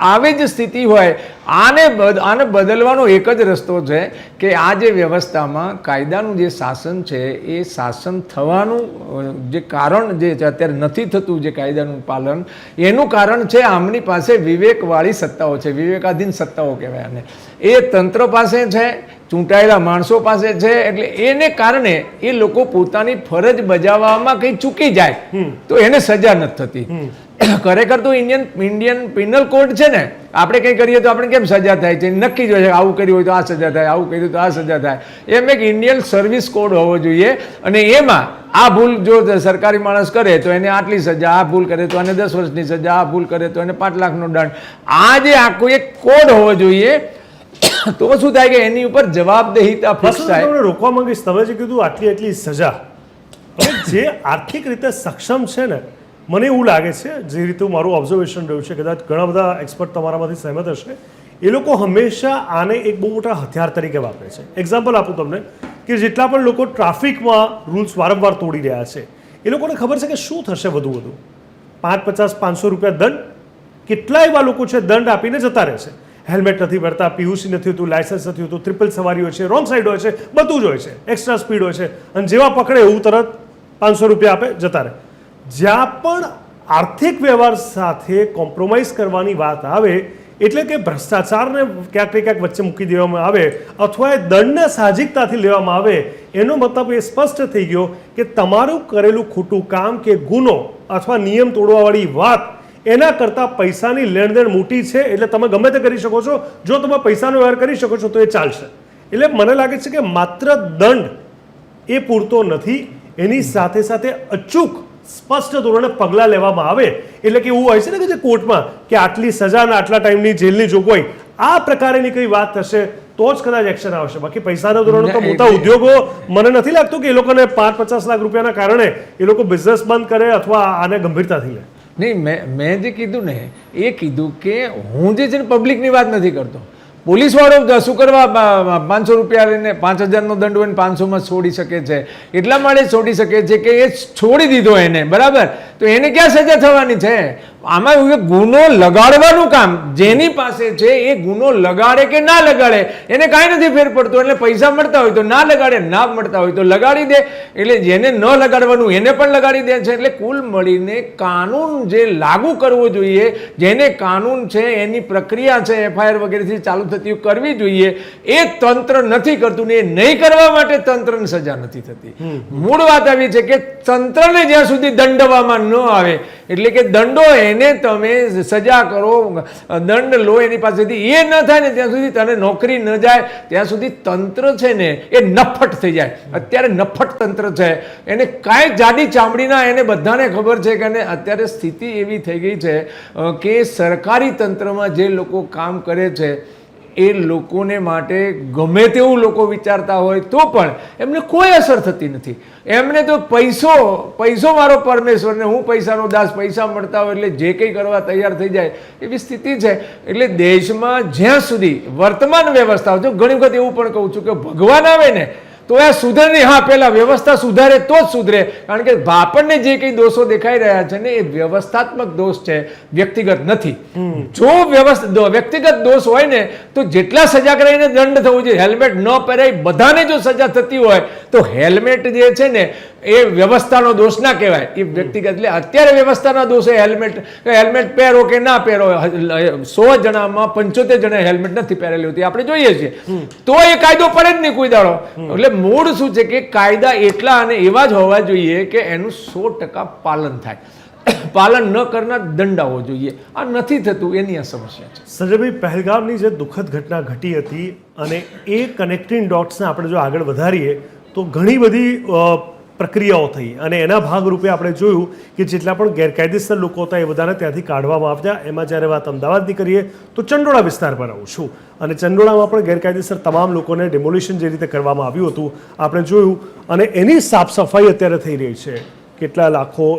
આવી જ સ્થિતિ હોય. આને બદલવાનો એક જ રસ્તો છે કે આ જે વ્યવસ્થામાં કાયદાનું જે શાસન છે એ શાસન થવાનું જે કારણ જે છે અત્યારે નથી થતું જે કાયદાનું પાલન, એનું કારણ છે આમની પાસે વિવેકવાળી સત્તાઓ છે, વિવેકાધીન સત્તાઓ કહેવાય આને. એ તંત્ર પાસે છે, ચૂંટાયેલા માણસો પાસે છે, એટલે એને કારણે એ લોકો પોતાની ફરજ બજાવવામાં કંઈ ચૂકી જાય તો એને સજા નથી થતી. ખરેખર તો ઇન્ડિયન પિનલ કોડ છે ને, આપણે કંઈ કરીએ તો આપણે કેમ સજા થાય છે નક્કી જ હોય છે. આવું કર્યું હોય તો આ સજા થાય, આવું કર્યું તો આ સજા થાય. એમ એક ઇન્ડિયન સર્વિસ કોડ હોવો જોઈએ અને એમાં આ ભૂલ જો સરકારી માણસ કરે તો એને આટલી સજા, આ ભૂલ કરે તો એને 10 વર્ષની સજા, આ ભૂલ કરે તો એને 5 લાખનો દંડ. આ જે આખો એક કોડ હોવો જોઈએ તો શું થાય કે એની ઉપર જવાબદેહીતા ફિક્સ થાય. તમને રોકવા માંગીશ, તમે જે કીધું આટલી સજા, હવે જે આર્થિક રીતે સક્ષમ છે ને, મને એવું લાગે છે જે રીતે મારું ઓબ્ઝર્વેશન રહ્યું છે, કદાચ ઘણા બધા એક્સપર્ટ તમારામાંથી સહેમત હશે, એ લોકો હંમેશા આને એક બહુ મોટા હથિયાર તરીકે વાપરે છે. એક્ઝામ્પલ આપું તમને કે જેટલા પણ લોકો ટ્રાફિકમાં રૂલ્સ વારંવાર તોડી રહ્યા છે એ લોકોને ખબર છે કે શું થશે વધુ 500-500 રૂપિયા દંડ. કેટલા એવા લોકો છે દંડ આપીને જતા રહે છે, હેલ્મેટ નથી પહેરતા, પીયુસી નથી હોતું, લાયસન્સ નથી હોતું, ટ્રિપલ સવારી હોય છે, રોંગ સાઈડ હોય છે, બધું જ હોય છે, એક્સ્ટ્રા સ્પીડ હોય છે, અને જેવા પકડે એવું તરત 500 રૂપિયા આપે જતા રહે. જ્યાં પણ આર્થિક વ્યવહાર સાથે કોમ્પ્રોમાઇઝ કરવાની વાત આવે એટલે કે ભ્રષ્ટાચારને ક્યાંક ને ક્યાંક વચ્ચે મૂકી દેવામાં આવે અથવા એ દંડને સાહજિકતાથી લેવામાં આવે, એનો મતલબ એ સ્પષ્ટ થઈ ગયો કે તમારું કરેલું ખોટું કામ કે ગુનો અથવા નિયમ તોડવાવાળી વાત એના કરતાં પૈસાની લેણદેણ મોટી છે, એટલે તમે ગમે તે કરી શકો છો. જો તમે પૈસાનો વ્યવહાર કરી શકો છો તો એ ચાલશે. એટલે મને લાગે છે કે માત્ર દંડ એ પૂરતો નથી, એની સાથે સાથે અચૂક સ્પષ્ટ ધોરણે પગલાં લેવામાં આવે. એટલે કે એવું હોય છે ને કે જે કોર્ટમાં કે આટલી સજા અને આટલા ટાઈમની જેલની જોગવાઈ, આ પ્રકારની કઈ વાત થશે તો જ કદાચ એક્શન આવશે. બાકી પૈસાના ધોરણે તો મોટા ઉદ્યોગો, મને નથી લાગતું કે એ લોકોને 5-50 લાખ રૂપિયાના કારણે એ લોકો બિઝનેસ બંધ કરે અથવા આને ગંભીરતાથી લે. નહીં, મેં જે કીધું ને એ કીધું કે હું જે છે ને પબ્લિકની વાત નથી કરતો. પોલીસવાળો શું કરવા 500 રૂપિયા લઈને 5000નો દંડ હોય ને 500માં છોડી શકે છે? એટલા માટે છોડી શકે છે કે એ છોડી દીધો એને, બરાબર, તો એને ક્યાં સજા થવાની છે? આમાં ગુનો લગાડવાનું કામ જેની પાસે છે એ ગુનો લગાડે કે ના લગાડે એને કાંઈ નથી ફેર પડતો. એટલે પૈસા મળતા હોય તો ના લગાડે, ના મળતા હોય તો લગાડી દે. એટલે જેને ન લગાડવાનું એને પણ લગાડી દે છે. એટલે કુલ મળીને કાનૂન જે લાગુ કરવો જોઈએ, જેને કાનૂન છે એની પ્રક્રિયા છે FIR વગેરેથી ચાલુ થતી કરવી જોઈએ, એ તંત્ર નથી કરતું ને એ નહીં કરવા માટે તંત્રને સજા નથી થતી. મૂળ વાત આવી છે કે તંત્રને જ્યાં સુધી દંડવામાં ન આવે, એટલે કે દંડો એને તમે સજા કરો, દંડ લો એની પાસેથી, એ ન થાય ને ત્યાં સુધી તને નોકરી ન જાય, ત્યાં સુધી તંત્ર છે ને એ નફ્ફટ થઈ જાય. અત્યારે નફ્ફટ તંત્ર છે, એને કાંઈ જાડી ચામડીના, એને બધાને ખબર છે કે અત્યારે સ્થિતિ એવી થઈ ગઈ છે કે સરકારી તંત્રમાં જે લોકો કામ કરે છે એ લોકોને માટે ગમે તેવું લોકો વિચારતા હોય તો પણ એમને કોઈ અસર થતી નથી. એમને તો પૈસો મારો પરમેશ્વર ને હું પૈસાનો દાસ, પૈસા મળતા હોય એટલે જે કંઈ કરવા તૈયાર થઈ જાય એવી સ્થિતિ છે. એટલે દેશમાં જ્યાં સુધી વર્તમાન વ્યવસ્થા, જો ઘણી વખત એવું પણ કહું છું કે ભગવાન આવે ને તો એ સુધરે નહીં. હા, પહેલા વ્યવસ્થા સુધારે તો જ સુધરે, કારણ કે આપણને જે કંઈ દોષો દેખાઈ રહ્યા છે ને એ વ્યવસ્થાત્મક દોષ છે, વ્યક્તિગત નથી. જો વ્યક્તિગત દોષ હોય ને તો જેટલા સજા કરાવીને દંડ થવો જોઈએ. હેલ્મેટ ન પહેરાય બધાને જો સજા થતી હોય તો હેલ્મેટ જે છે ને એ વ્યવસ્થાનો દોષ ના કહેવાય, એ વ્યક્તિગત. એટલે અત્યારે વ્યવસ્થાના દોષે હેલ્મેટ પહેરો કે ના પહેરો, 100 જણામાં 75 જણાએ હેલ્મેટ નથી પહેરેલી હોતી, આપણે જોઈએ છીએ. તો એ કાયદો પડે જ નહીં કોઈ દાડો. એટલે મૂળ શું છે કે કાયદા એટલા અને એવા જ હોવા જોઈએ કે એનું 100% પાલન થાય. પાલન ન કરનાર દંડ આવવો જોઈએ. આ નથી થતું, એની આ સમસ્યા છે. સંજયભાઈ, પહેલગામની જે દુઃખદ ઘટના ઘટી હતી અને એ કનેક્ટિંગ ડોટ્સને આપણે જો આગળ વધારીએ તો ઘણી બધી પ્રક્રિયાઓ થઈ અને એના ભાગરૂપે આપણે જોયું કે જેટલા પણ ગેરકાયદેસર લોકો હતા એ બધાને ત્યાંથી કાઢવામાં આવ્યા. એમાં જ્યારે વાત અમદાવાદની કરીએ તો ચંડોળા વિસ્તાર પર આવું છું, અને ચંડોળામાં પણ ગેરકાયદેસર તમામ લોકોને ડેમોલિશન જે રીતે કરવામાં આવ્યું હતું આપણે જોયું, અને એની સાફ સફાઈ અત્યારે થઈ રહી છે. કેટલા લાખો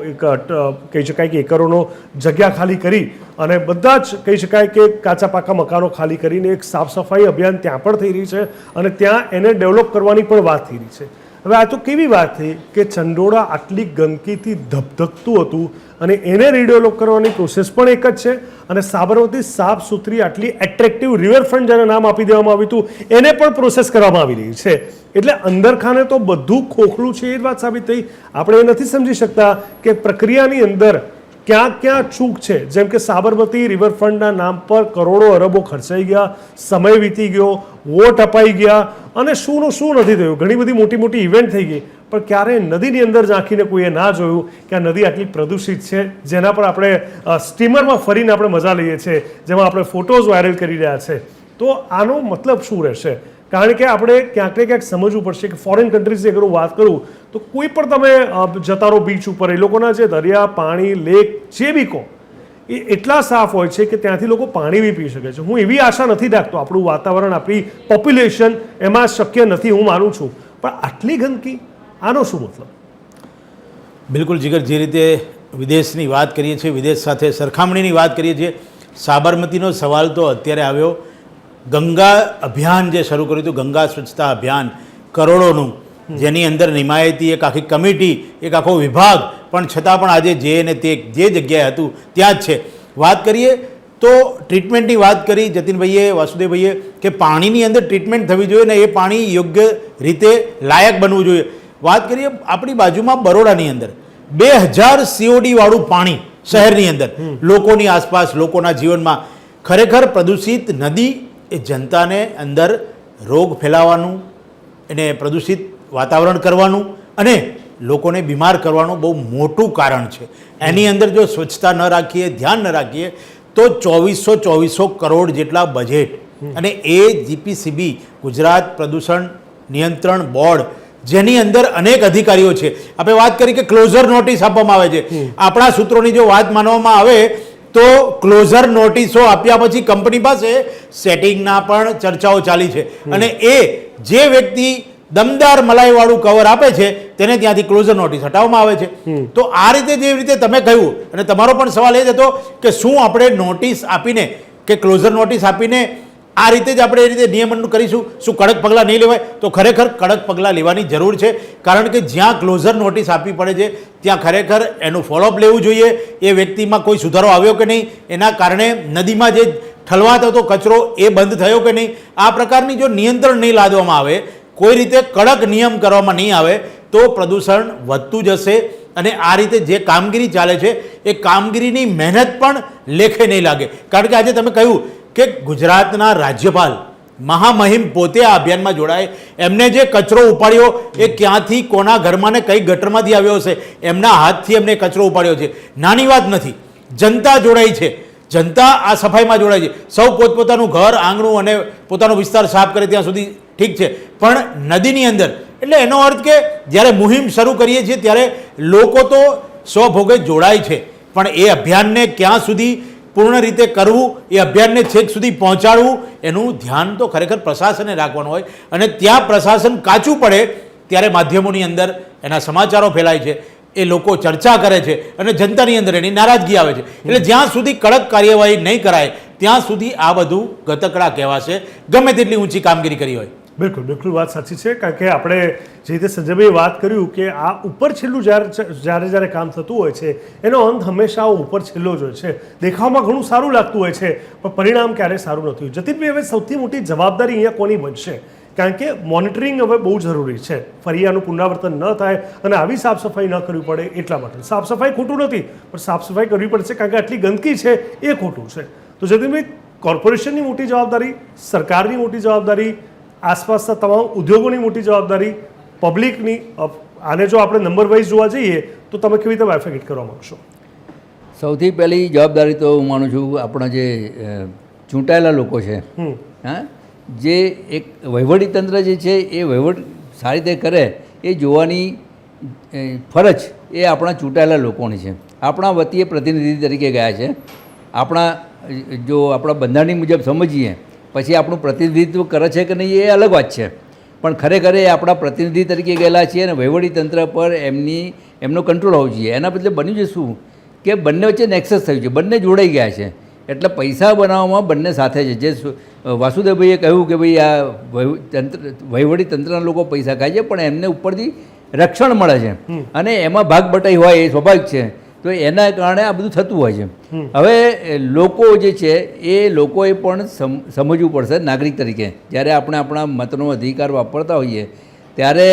કહી શકાય કે એકરોનો જગ્યા ખાલી કરી અને બધા જ કહી શકાય કે કાચા પાકા મકાનો ખાલી કરીને એક સાફ સફાઈ અભિયાન ત્યાં પણ થઈ રહી છે અને ત્યાં એને ડેવલપ કરવાની પણ વાત થઈ રહી છે. હવે આ તો કેવી વાત થઈ કે ચંડોળા આટલી ગંદકીથી ધબધકતું હતું અને એને રીડેવલપ કરવાની પ્રોસેસ પણ એક જ છે, અને સાબરમતી સાફ સુથરી આટલી એટ્રેક્ટિવ રિવરફ્રન્ટ જેને નામ આપી દેવામાં આવ્યું હતું એને પણ પ્રોસેસ કરવામાં આવી રહી છે. એટલે અંદરખાને તો બધું ખોખલું છે એ જ વાત સાબિત થઈ. આપણે એ નથી સમજી શકતા કે પ્રક્રિયાની અંદર ક્યાં ક્યાં ચૂક છે. જેમ કે સાબરમતી રિવરફ્રન્ટના નામ પર કરોડો અરબો ખર્ચાઈ ગયા, સમય વીતી ગયો, વોટ અપાઈ ગયા અને શું નથી થયું. ઘણી બધી મોટી મોટી ઇવેન્ટ થઈ ગઈ, પણ ક્યારેય નદીની અંદર ઝાંખીને કોઈએ ના જોયું કે આ નદી આટલી પ્રદૂષિત છે, જેના પર આપણે સ્ટીમરમાં ફરીને આપણે મજા લઈએ છીએ, જેમાં આપણે ફોટોઝ વાયરલ કરી રહ્યા છે. તો આનો મતલબ શું રહેશે? કારણ કે આપણે ક્યાંક ને ક્યાંક સમજવું પડશે કે ફોરેન કન્ટ્રીઝની અગર હું વાત કરું તો કોઈ પણ તમે જતા રહો બીચ ઉપર, એ લોકોના જે દરિયા, પાણી, લેક જે બી કહો એ એટલા સાફ હોય છે કે ત્યાંથી લોકો પાણી બી પી શકે છે. હું એવી આશા નથી રાખતો, આપણું વાતાવરણ, આપણી પોપ્યુલેશન એમાં શક્ય નથી, હું માનું છું, પણ આટલી ગંદકી, આનો શું મતલબ? બિલકુલ જીગર, જે રીતે વિદેશની વાત કરીએ છીએ, વિદેશ સાથે સરખામણીની વાત કરીએ છીએ, સાબરમતીનો સવાલ તો અત્યારે આવ્યો. ગંગા અભિયાન જે શરૂ કર્યું હતું, ગંગા સ્વચ્છતા અભિયાન કરોડોનું, જેની અંદર નિમાયતી એક આખી કમિટી, એક આખો વિભાગ, પણ છતાં પણ આજે જે ને તે જે જગ્યાએ હતું ત્યાં જ છે. વાત કરીએ તો ટ્રીટમેન્ટની વાત કરી જતીનભાઈએ, વાસુદેવભાઈએ, કે પાણીની અંદર ટ્રીટમેન્ટ થવી જોઈએ ને એ પાણી યોગ્ય રીતે લાયક બનવું જોઈએ. વાત કરીએ આપણી બાજુમાં બરોડાની અંદર 2000 COD વાળું પાણી શહેરની અંદર, લોકોની આસપાસ, લોકોના જીવનમાં, ખરેખર પ્રદૂષિત નદી એ જનતાને અંદર રોગ ફેલાવાનું, એને પ્રદૂષિત વાતાવરણ કરવાનું અને લોકોને બીમાર કરવાનું બહુ મોટું કારણ છે. એની અંદર જો સ્વચ્છતા ન રાખીએ, ધ્યાન ન રાખીએ તો 2400 કરોડ જેટલા બજેટ, અને એ GPCB ગુજરાત પ્રદૂષણ નિયંત્રણ બોર્ડ, જેની અંદર અનેક અધિકારીઓ છે. આપણે વાત કરી કે ક્લોઝર નોટિસ આપવામાં આવે છે. આપણા સૂત્રોની જો વાત માનવામાં આવે તો ક્લોઝર નોટિસો આપ્યા પછી કંપની પાસે સેટિંગના પણ ચર્ચાઓ ચાલી છે, અને એ જે વ્યક્તિ દમદાર મલાઈવાળું કવર આપે છે તેને ત્યાંથી ક્લોઝર નોટિસ હટાવવામાં આવે છે. તો આ રીતે જે રીતે તમે કહ્યું, અને તમારો પણ સવાલ એ જ હતો કે શું આપણે નોટિસ આપીને કે ક્લોઝર નોટિસ આપીને આ રીતે જ આપણે એ રીતે નિયમન કરીશું, શું કડક પગલાં નહીં લેવાય? તો ખરેખર કડક પગલાં લેવાની જરૂર છે, કારણ કે જ્યાં ક્લોઝર નોટિસ આપવી પડે છે ત્યાં ખરેખર એનું ફોલોઅપ લેવું જોઈએ. એ વ્યક્તિમાં કોઈ સુધારો આવ્યો કે નહીં, એના કારણે નદીમાં જે ઠલવાતો હતો કચરો એ બંધ થયો કે નહીં, આ પ્રકારની જો નિયંત્રણ નહીં લાદવામાં આવે, કોઈ રીતે કડક નિયમ કરવામાં નહીં આવે તો પ્રદૂષણ વધતું જશે. અને આ રીતે જે કામગીરી ચાલે છે એ કામગીરીની મહેનત પણ લેખે નહીં લાગે. કારણ કે આજે તમે કહ્યું કે ગુજરાતના રાજ્યપાલ મહામહિમ પોતે આ અભિયાનમાં જોડાય, એમને જે કચરો ઉપાડ્યો એ ક્યાંથી, કોના ઘરમાં ને કઈ ગટરમાંથી આવ્યો હશે, એમના હાથથી એમને કચરો ઉપાડ્યો છે. નાની વાત નથી, જનતા જોડાઈ છે, જનતા આ સફાઈમાં જોડાય છે. સૌ પોતપોતાનું ઘર, આંગણું અને પોતાનો વિસ્તાર સાફ કરે ત્યાં સુધી ઠીક છે, પણ નદીની અંદર, એટલે એનો અર્થ કે જ્યારે મુહિમ શરૂ કરીએ છીએ ત્યારે લોકો તો સ્વભોગે જોડાય છે, પણ એ અભિયાનને ક્યાં સુધી પૂર્ણ રીતે કરવું, એ અભિયાનને છેક સુધી પહોંચાડવું, એનું ધ્યાન તો ખરેખર પ્રશાસને રાખવાનું હોય. અને ત્યાં પ્રશાસન કાચું પડે ત્યારે માધ્યમોની અંદર એના સમાચારો ફેલાય છે, એ લોકો ચર્ચા કરે છે અને જનતાની અંદર એની નારાજગી આવે છે. એટલે જ્યાં સુધી કડક કાર્યવાહી નહીં કરાય ત્યાં સુધી આ બધું ગતકડા કહેવાશે, ગમે તેટલી ઊંચી કામગીરી કરી હોય. બિલકુલ બિલકુલ વાત સાચી છે, કારણ કે આપણે જે રીતે સંજયભાઈએ વાત કર્યું કે આ ઉપર છેલ્લું જ્યારે કામ થતું હોય છે એનો અંત હંમેશા ઉપર છેલ્લો જ હોય છે. દેખાવમાં ઘણું સારું લાગતું હોય છે પણ પરિણામ ક્યારેય સારું નથી હોય. જતીનભાઈ, હવે સૌથી મોટી જવાબદારી અહીંયા કોની બનશે? કારણ કે મોનિટરિંગ હવે બહુ જરૂરી છે, ફરી આનું પુનરાવર્તન ન થાય અને આવી સાફ સફાઈ ન કરવી પડે એટલા માટે. સાફ સફાઈ ખોટું નથી, પણ સાફ સફાઈ કરવી પડશે કારણ કે આટલી ગંદકી છે એ ખોટું છે. તો જતીનભાઈ, કોર્પોરેશનની મોટી જવાબદારી, સરકારની મોટી જવાબદારી, આસપાસના તમામ ઉદ્યોગોની મોટી જવાબદારી, પબ્લિકની, આને જો આપણે નંબર વાઇઝ જોવા જઈએ તો તમે કેવી રીતે બાયફેક્ટ કરવા માંગશો? સૌથી પહેલી જવાબદારી તો હું માનું છું આપણા જે ચૂંટાયેલા લોકો છે, હા, જે એક વહીવટીતંત્ર જે છે એ વહીવટ સારી રીતે કરે એ જોવાની ફરજ એ આપણા ચૂંટાયેલા લોકોની છે. આપણા વતીએ પ્રતિનિધિ તરીકે ગયા છે. આપણા જો આપણા બંધારણની મુજબ સમજીએ પછી આપણું પ્રતિનિધિત્વ કરે છે કે નહીં એ અલગ વાત છે, પણ ખરેખર એ આપણા પ્રતિનિધિ તરીકે ગયેલા છીએ અને વહીવટીતંત્ર પર એમનો કંટ્રોલ હોવો જોઈએ. એના બદલે બન્યું છે શું કે બંને વચ્ચે નેક્સસ થયું છે, બંને જોડાઈ ગયા છે. એટલે પૈસા બનાવવામાં બંને સાથે છે. જે વાસુદેવભાઈએ કહ્યું કે ભાઈ આ વહીવટીતંત્રના લોકો પૈસા ખાય છે પણ એમને ઉપરથી રક્ષણ મળે છે અને એમાં ભાગ બટાઈ હોય એ સ્વાભાવિક છે. તો એના કારણે આ બધું થતું હોય છે. હવે લોકો જે છે એ લોકોએ પણ સમજવું પડશે નાગરિક તરીકે. જ્યારે આપણે આપણા મતનો અધિકાર વાપરતા હોઈએ ત્યારે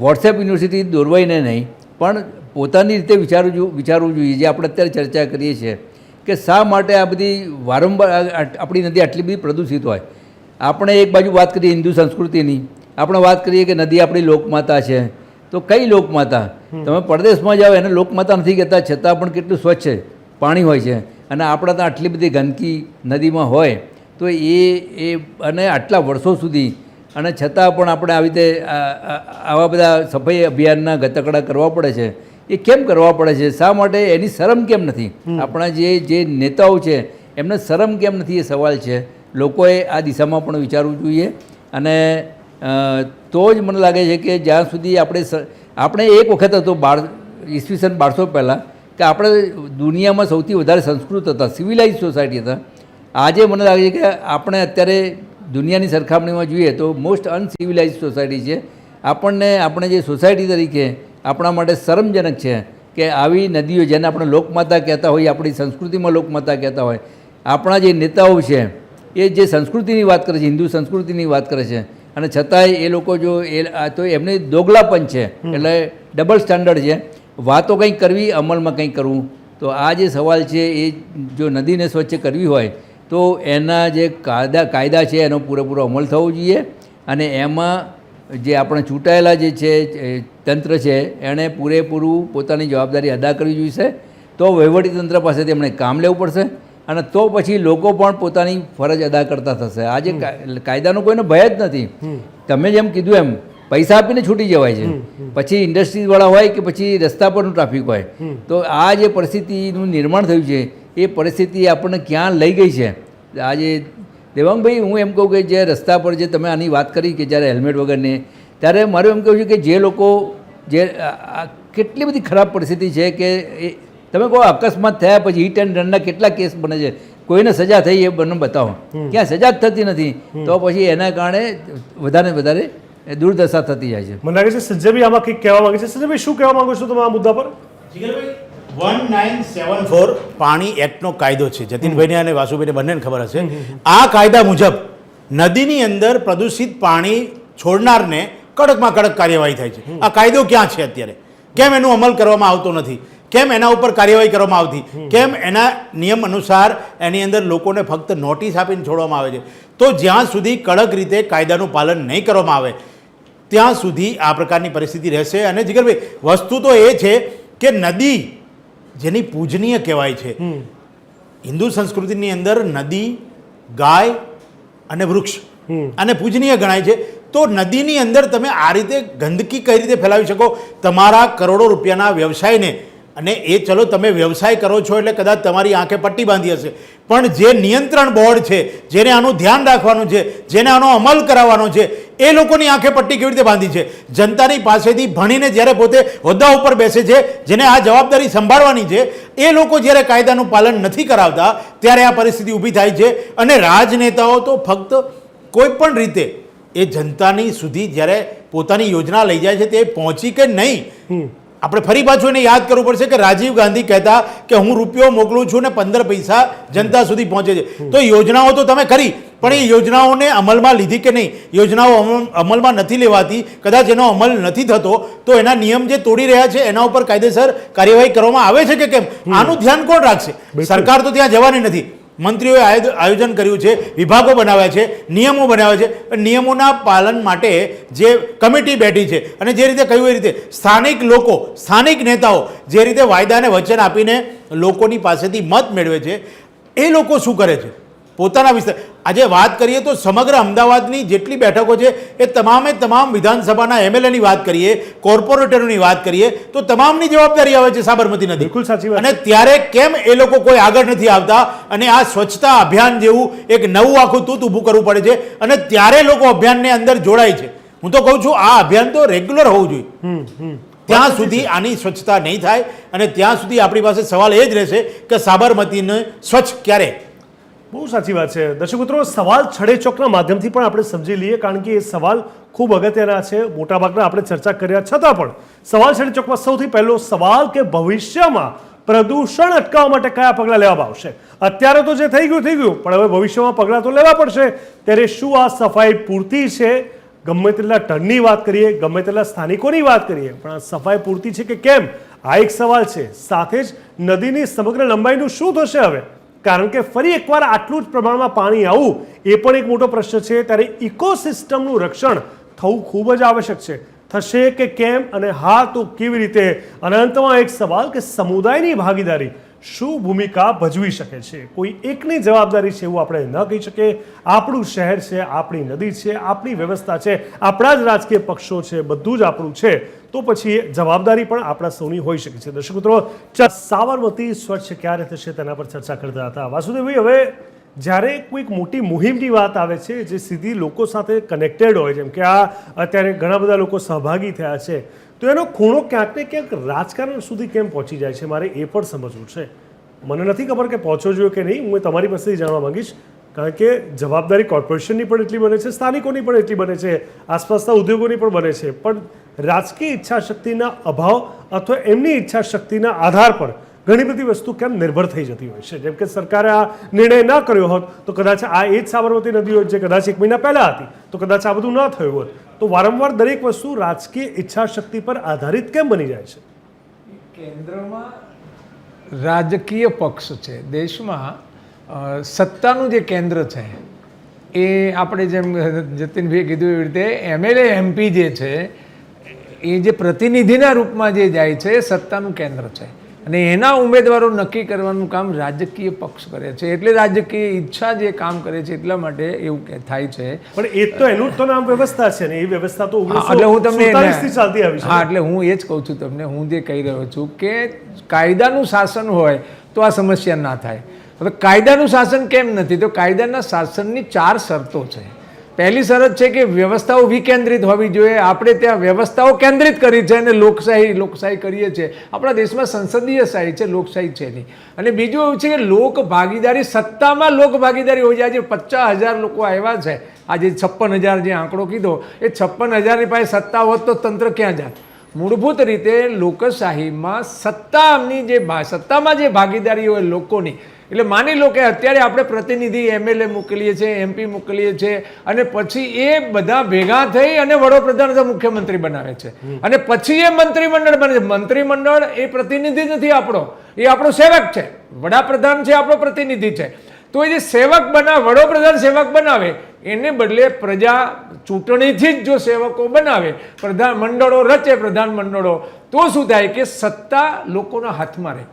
વોટ્સએપ યુનિવર્સિટી દોરવાઈને નહીં પણ પોતાની રીતે વિચારવું જોઈએ. જે આપણે અત્યારે ચર્ચા કરીએ છીએ કે શા માટે આ બધી વારંવાર આપણી નદી આટલી બધી પ્રદૂષિત હોય. આપણે એક બાજુ વાત કરીએ હિન્દુ સંસ્કૃતિની, આપણે વાત કરીએ કે નદી આપણી લોકમાતા છે. તો કઈ લોકમાતા? તમે પરદેશમાં જાઓ એને લોકમાતા નથી કહેતા, છતાં પણ કેટલું સ્વચ્છ પાણી હોય છે. અને આપણા ત્યાં આટલી બધી ગંદકી નદીમાં હોય તો એ અને આટલા વર્ષો સુધી અને છતાં પણ આપણે આવી રીતે આવા બધા સફાઈ અભિયાનના ગતકડા કરવા પડે છે. એ કેમ કરવા પડે છે? શા માટે? એની શરમ કેમ નથી? આપણા જે નેતાઓ છે એમને શરમ કેમ નથી? એ સવાલ છે. લોકોએ આ દિશામાં પણ વિચારવું જોઈએ. અને તો જ મને લાગે છે કે જ્યાં સુધી આપણે એક વખત હતો ઈસવીસન 1200 પહેલાં કે આપણે દુનિયામાં સૌથી વધારે સંસ્કૃત હતા, સિવિલાઇઝ સોસાયટી હતા. આજે મને લાગે છે કે આપણે અત્યારે દુનિયાની સરખામણીમાં જોઈએ તો મોસ્ટ અનસિવિલાઇઝ સોસાયટી છે. આપણે જે સોસાયટી તરીકે આપણા માટે શરમજનક છે કે આવી નદીઓ જેને આપણે લોકમાતા કહેતા હોઈએ, આપણી સંસ્કૃતિમાં લોકમાતા કહેતા હોય, આપણા જે નેતાઓ છે એ જે સંસ્કૃતિની વાત કરે છે, હિન્દુ સંસ્કૃતિની વાત કરે છે અને છતાંય એ લોકો જો તો એમને દોગલાપન છે, એટલે ડબલ સ્ટાન્ડર્ડ છે. વાતો કંઈક કરવી, અમલમાં કંઈક કરવું. તો આ જે સવાલ છે એ જો નદીને સ્વચ્છ કરવી હોય તો એના જે કાયદા છે એનો પૂરેપૂરો અમલ થવો જોઈએ. અને એમાં જે આપણે ચૂંટાયેલા જે છે તંત્ર છે એણે પૂરેપૂરું પોતાની જવાબદારી અદા કરવી જોઈશે. તો વહીવટીતંત્ર પાસેથી એમણે કામ લેવું પડશે અને તો પછી લોકો પણ પોતાની ફરજ અદા કરતા થશે. આજે કાયદાનો કોઈનો ભય જ નથી. તમે જેમ કીધું એમ પૈસા આપીને છૂટી જવાય છે, પછી ઇન્ડસ્ટ્રીઝવાળા હોય કે પછી રસ્તા પરનું ટ્રાફિક હોય. તો આ જે પરિસ્થિતિનું નિર્માણ થયું છે એ પરિસ્થિતિ આપણને ક્યાં લઈ ગઈ છે. આજે દેવાંગભાઈ, હું એમ કહું કે જે રસ્તા પર જે તમે આની વાત કરી કે જ્યારે હેલ્મેટ વગરની, ત્યારે મારું એમ કહું છું કે જે લોકો જે કેટલી બધી ખરાબ પરિસ્થિતિ છે કે તમે કહો અકસ્માત થયા પછી હિટ એન્ડ રનના કેટલા કેસ બને છે, કોઈને સજા થઈ એ બને બતાવો, ક્યાં સજા જ થતી નથી. તો પછી એના કારણે વધારે દુર્દશા થતી જાય છે. મને લાગે છે સંજયભાઈ આમાં કંઈક કહેવા માંગે છે. સંજયભાઈ, શું કહેવા માંગો છો તમે આ મુદ્દા પર? 1974 પાણી એક્ટનો કાયદો છે. જતીનભાઈને અને વાસુભાઈને બંનેને ખબર હશે. આ કાયદા મુજબ નદીની અંદર પ્રદૂષિત પાણી છોડનારને કડકમાં કડક કાર્યવાહી થાય છે. આ કાયદો ક્યાં છે અત્યારે? કેમ એનો અમલ કરવામાં આવતો નથી? કેમ એના ઉપર કાર્યવાહી કરવામાં આવતી? કેમ એના નિયમ અનુસાર એની અંદર લોકોને ફક્ત નોટિસ આપીને છોડવામાં આવે છે? તો જ્યાં સુધી કડક રીતે કાયદાનું પાલન નહીં કરવામાં આવે ત્યાં સુધી આ પ્રકારની પરિસ્થિતિ રહેશે. અને જીગરભાઈ, વસ્તુ તો એ છે કે નદી જેની પૂજનીય કહેવાય છે, હિન્દુ સંસ્કૃતિની અંદર નદી, ગાય અને વૃક્ષ અને પૂજનીય ગણાય છે. તો નદીની અંદર તમે આ રીતે ગંદકી કઈ રીતે ફેલાવી શકો? તમારા કરોડો રૂપિયાના વ્યવસાયને, અને એ ચલો તમે વ્યવસાય કરો છો એટલે કદાચ તમારી આંખે પટ્ટી બાંધી હશે, પણ જે નિયંત્રણ બોર્ડ છે, જેને આનું ધ્યાન રાખવાનું છે, જેને આનો અમલ કરાવવાનો છે, એ લોકોની આંખે પટ્ટી કેવી રીતે બાંધી છે? જનતાની પાસેથી ભણીને જ્યારે પોતે હોદ્દા ઉપર બેસે છે, જેને આ જવાબદારી સંભાળવાની છે, એ લોકો જ્યારે કાયદાનું પાલન નથી કરાવતા ત્યારે આ પરિસ્થિતિ ઊભી થાય છે. અને રાજનેતાઓ તો ફક્ત કોઈ પણ રીતે એ જનતાની સુધી જ્યારે પોતાની યોજના લઈ જાય છે તે પહોંચી કે નહીં. આપણે ફરી પાછું એને યાદ કરવું પડશે કે રાજીવ ગાંધી કહેતા કે હું રૂપિયો મોકલું છું ને 15 પૈસા જનતા સુધી પહોંચે છે. તો યોજનાઓ તો તમે કરી, પણ એ યોજનાઓને અમલમાં લીધી કે નહીં? યોજનાઓ અમલમાં નથી લેવાતી, કદાચ એનો અમલ નથી થતો, તો એના નિયમ જે તોડી રહ્યા છે એના ઉપર કાયદેસર કાર્યવાહી કરવામાં આવે છે કે કેમ? આનું ધ્યાન કોણ રાખશે? સરકાર તો ત્યાં જવાની નથી. મંત્રીઓએ આયોજન કર્યું છે, વિભાગો બનાવ્યા છે, નિયમો બનાવ્યા છે, પણ નિયમોના પાલન માટે જે કમિટી બેઠી છે અને જે રીતે કહ્યું એ રીતે સ્થાનિક લોકો, સ્થાનિક નેતાઓ જે રીતે વાયદાને વચન આપીને લોકોની પાસેથી મત મેળવે છે, એ લોકો શું કરે છે પોતાના વિસ્તાર? આજે વાત કરીએ તો સમગ્ર અમદાવાદની જેટલી બેઠકો છે એ તમામે તમામ વિધાનસભાના એમએલએની વાત કરીએ, કોર્પોરેટરોની વાત કરીએ તો તમામની જવાબદારી આવે છે સાબરમતી નદી. બિલકુલ સાચી વાત. અને ત્યારે કેમ એ લોકો કોઈ આગળ નથી આવતા અને આ સ્વચ્છતા અભિયાન જેવું એક નવું આખું તૂત ઊભું કરવું પડે છે અને ત્યારે લોકો અભિયાનની અંદર જોડાય છે? હું તો કહું છું આ અભિયાન તો રેગ્યુલર હોવું જોઈએ. ત્યાં સુધી આની સ્વચ્છતા નહીં થાય અને ત્યાં સુધી આપણી પાસે સવાલ એ જ રહેશે કે સાબરમતીને સ્વચ્છ ક્યારે? બહુ સાચી વાત છે. દર્શક મિત્રો, સવાલ છડેચોકના માધ્યમથી પણ આપણે સમજી લઈએ, કારણ કે એ સવાલ ખૂબ અગત્યના છે. મોટાભાગના આપણે ચર્ચા કર્યા છતાં પણ સવાલ છડેચોકમાં સૌથી પહેલો સવાલ કે ભવિષ્યમાં પ્રદૂષણ અટકાવવા માટે કયા પગલાં લેવામાં આવશે? અત્યારે તો જે થઈ ગયું, પણ હવે ભવિષ્યમાં પગલાં તો લેવા પડશે. ત્યારે શું આ સફાઈ પૂરતી છે? ગમે તેટલા ટનની વાત કરીએ, ગમે તેટલા સ્થાનિકોની વાત કરીએ, પણ આ સફાઈ પૂરતી છે કે કેમ? આ એક સવાલ છે. સાથે જ નદીની સમગ્ર લંબાઈનું શું થશે હવે? કારણ કે ફરી એકવાર આટલું જ પ્રમાણમાં પાણી આવવું એ પણ એક મોટો પ્રશ્ન છે. ત્યારે ઇકોસિસ્ટમનું રક્ષણ થવું ખૂબ જ આવશ્યક છે. થશે કે કેમ? અને હા, તો કેવી રીતે? અને અંતમાં એક સવાલ કે સમુદાયની ભાગીદારી શું ભૂમિકા ભજવી શકે છે? કોઈ એકની જવાબદારી છે એવું આપણે ન કહી શકીએ. આપણું શહેર છે, આપણી નદી છે, આપણી વ્યવસ્થા છે, આપણા જ રાજકીય પક્ષો છે, બધું જ આપણું છે. તો પછી જવાબદારી પણ આપણા સૌની હોઈ શકે છે. દર્શક મિત્રો, સાબરમતી સ્વચ્છ ક્યારે થશે તેના પર ચર્ચા કરતા હતા. વાસુદેવભાઈ, હવે જ્યારે કોઈક મોટી મુહિમની વાત આવે છે જે સીધી લોકો સાથે કનેક્ટેડ હોય, જેમ કે આ અત્યારે ઘણા બધા લોકો સહભાગી થયા છે, તો એનો ખૂણો ક્યાંક ને ક્યાંક રાજકારણ સુધી કેમ પહોંચી જાય છે? મારે એ પણ સમજવું છે. મને નથી ખબર કે પહોંચવો જોઈએ કે નહીં. હું તમારી પાસેથી જાણવા માંગીશ, કારણ કે જવાબદારી કોર્પોરેશનની પણ એટલી બને છે, સ્થાનિકોની પણ એટલી બને છે, આસપાસના ઉદ્યોગોની પણ બને છે, પણ રાજકીય ઈચ્છાશક્તિના અભાવ અથવા એમની ઈચ્છાશક્તિના આધાર પર ઘણી બધી વસ્તુ કેમ નિર્ભર થઈ જતી હોય છે? જેમ કે સરકારે આ નિર્ણય ન કર્યો હોત તો કદાચ આ એ જ સાબરમતી નદી હોય જે કદાચ 1 મહિના પહેલાં હતી, તો કદાચ આ બધું ન થયું હોત. તો વારંવાર દરેક વસ્તુ રાજકીય ઈચ્છાશક્તિ પર આધારિત કેમ બની જાય છે? કેન્દ્રમાં રાજકીય પક્ષ છે, દેશમાં સત્તાનું જે કેન્દ્ર છે એ આપણે જેમ જતીનભાઈએ કીધું એવી રીતે એમએલએ એમપી જે છે એ જે પ્રતિનિધિના રૂપમાં જે જાય છે એ સત્તાનું કેન્દ્ર છે અને એના ઉમેદવારો નક્કી કરવાનું કામ રાજકીય પક્ષ કરે છે. એટલે રાજકીય ઈચ્છા જે કામ કરે છે એટલા માટે એવું થાય છે. પણ એ તો એનું જ તો નામ વ્યવસ્થા છે ને. એ વ્યવસ્થા તો એટલે હું તમને 1947 થી ચાલતી આવી છે. હા, એટલે હું એ જ કહું છું તમને. હું જે કહી રહ્યો છું કે કાયદાનું શાસન હોય તો આ સમસ્યા ના થાય. હવે કાયદાનું શાસન કેમ નથી? તો કાયદાના શાસનની 4 શરતો છે. પહેલી શરત છે કે વ્યવસ્થાઓ વિકેન્દ્રિત હોવી જોઈએ. આપણે ત્યાં વ્યવસ્થાઓ કેન્દ્રિત કરી છે અને લોકશાહી કરીએ છીએ. આપણા દેશમાં સંસદીય શાહી છે, લોકશાહી છે નહીં. અને બીજું એવું છે કે લોક ભાગીદારી, સત્તામાં લોક ભાગીદારી હોય છે. આજે 50,000 લોકો આવ્યા છે. આજે 56,000 જે આંકડો કીધો એ 56,000ની પાસે સત્તા હોત તો તંત્ર ક્યાં જાય? મૂળભૂત રીતે લોકશાહીમાં સત્તામાં જે ભાગીદારી હોય લોકોની, એટલે માની લો કે અત્યારે આપણે પ્રતિનિધિ એમએલએ મોકલીએ છીએ, એમપી મોકલીએ છીએ અને પછી એ બધા ભેગા થઈ અને વડાપ્રધાન અથવા મુખ્યમંત્રી બનાવે છે અને પછી એ મંત્રીમંડળ બને છે. મંત્રીમંડળ એ પ્રતિનિધિ નથી આપણો, એ આપણો સેવક છે. વડાપ્રધાન છે આપણો પ્રતિનિધિ છે. તો એ જે સેવક વડાપ્રધાન સેવક બનાવે એને બદલે પ્રજા ચૂંટણીથી જ જો સેવકો બનાવે, પ્રધાન મંડળો રચે, પ્રધાન મંડળો, તો શું થાય કે સત્તા લોકોના હાથમાં રહે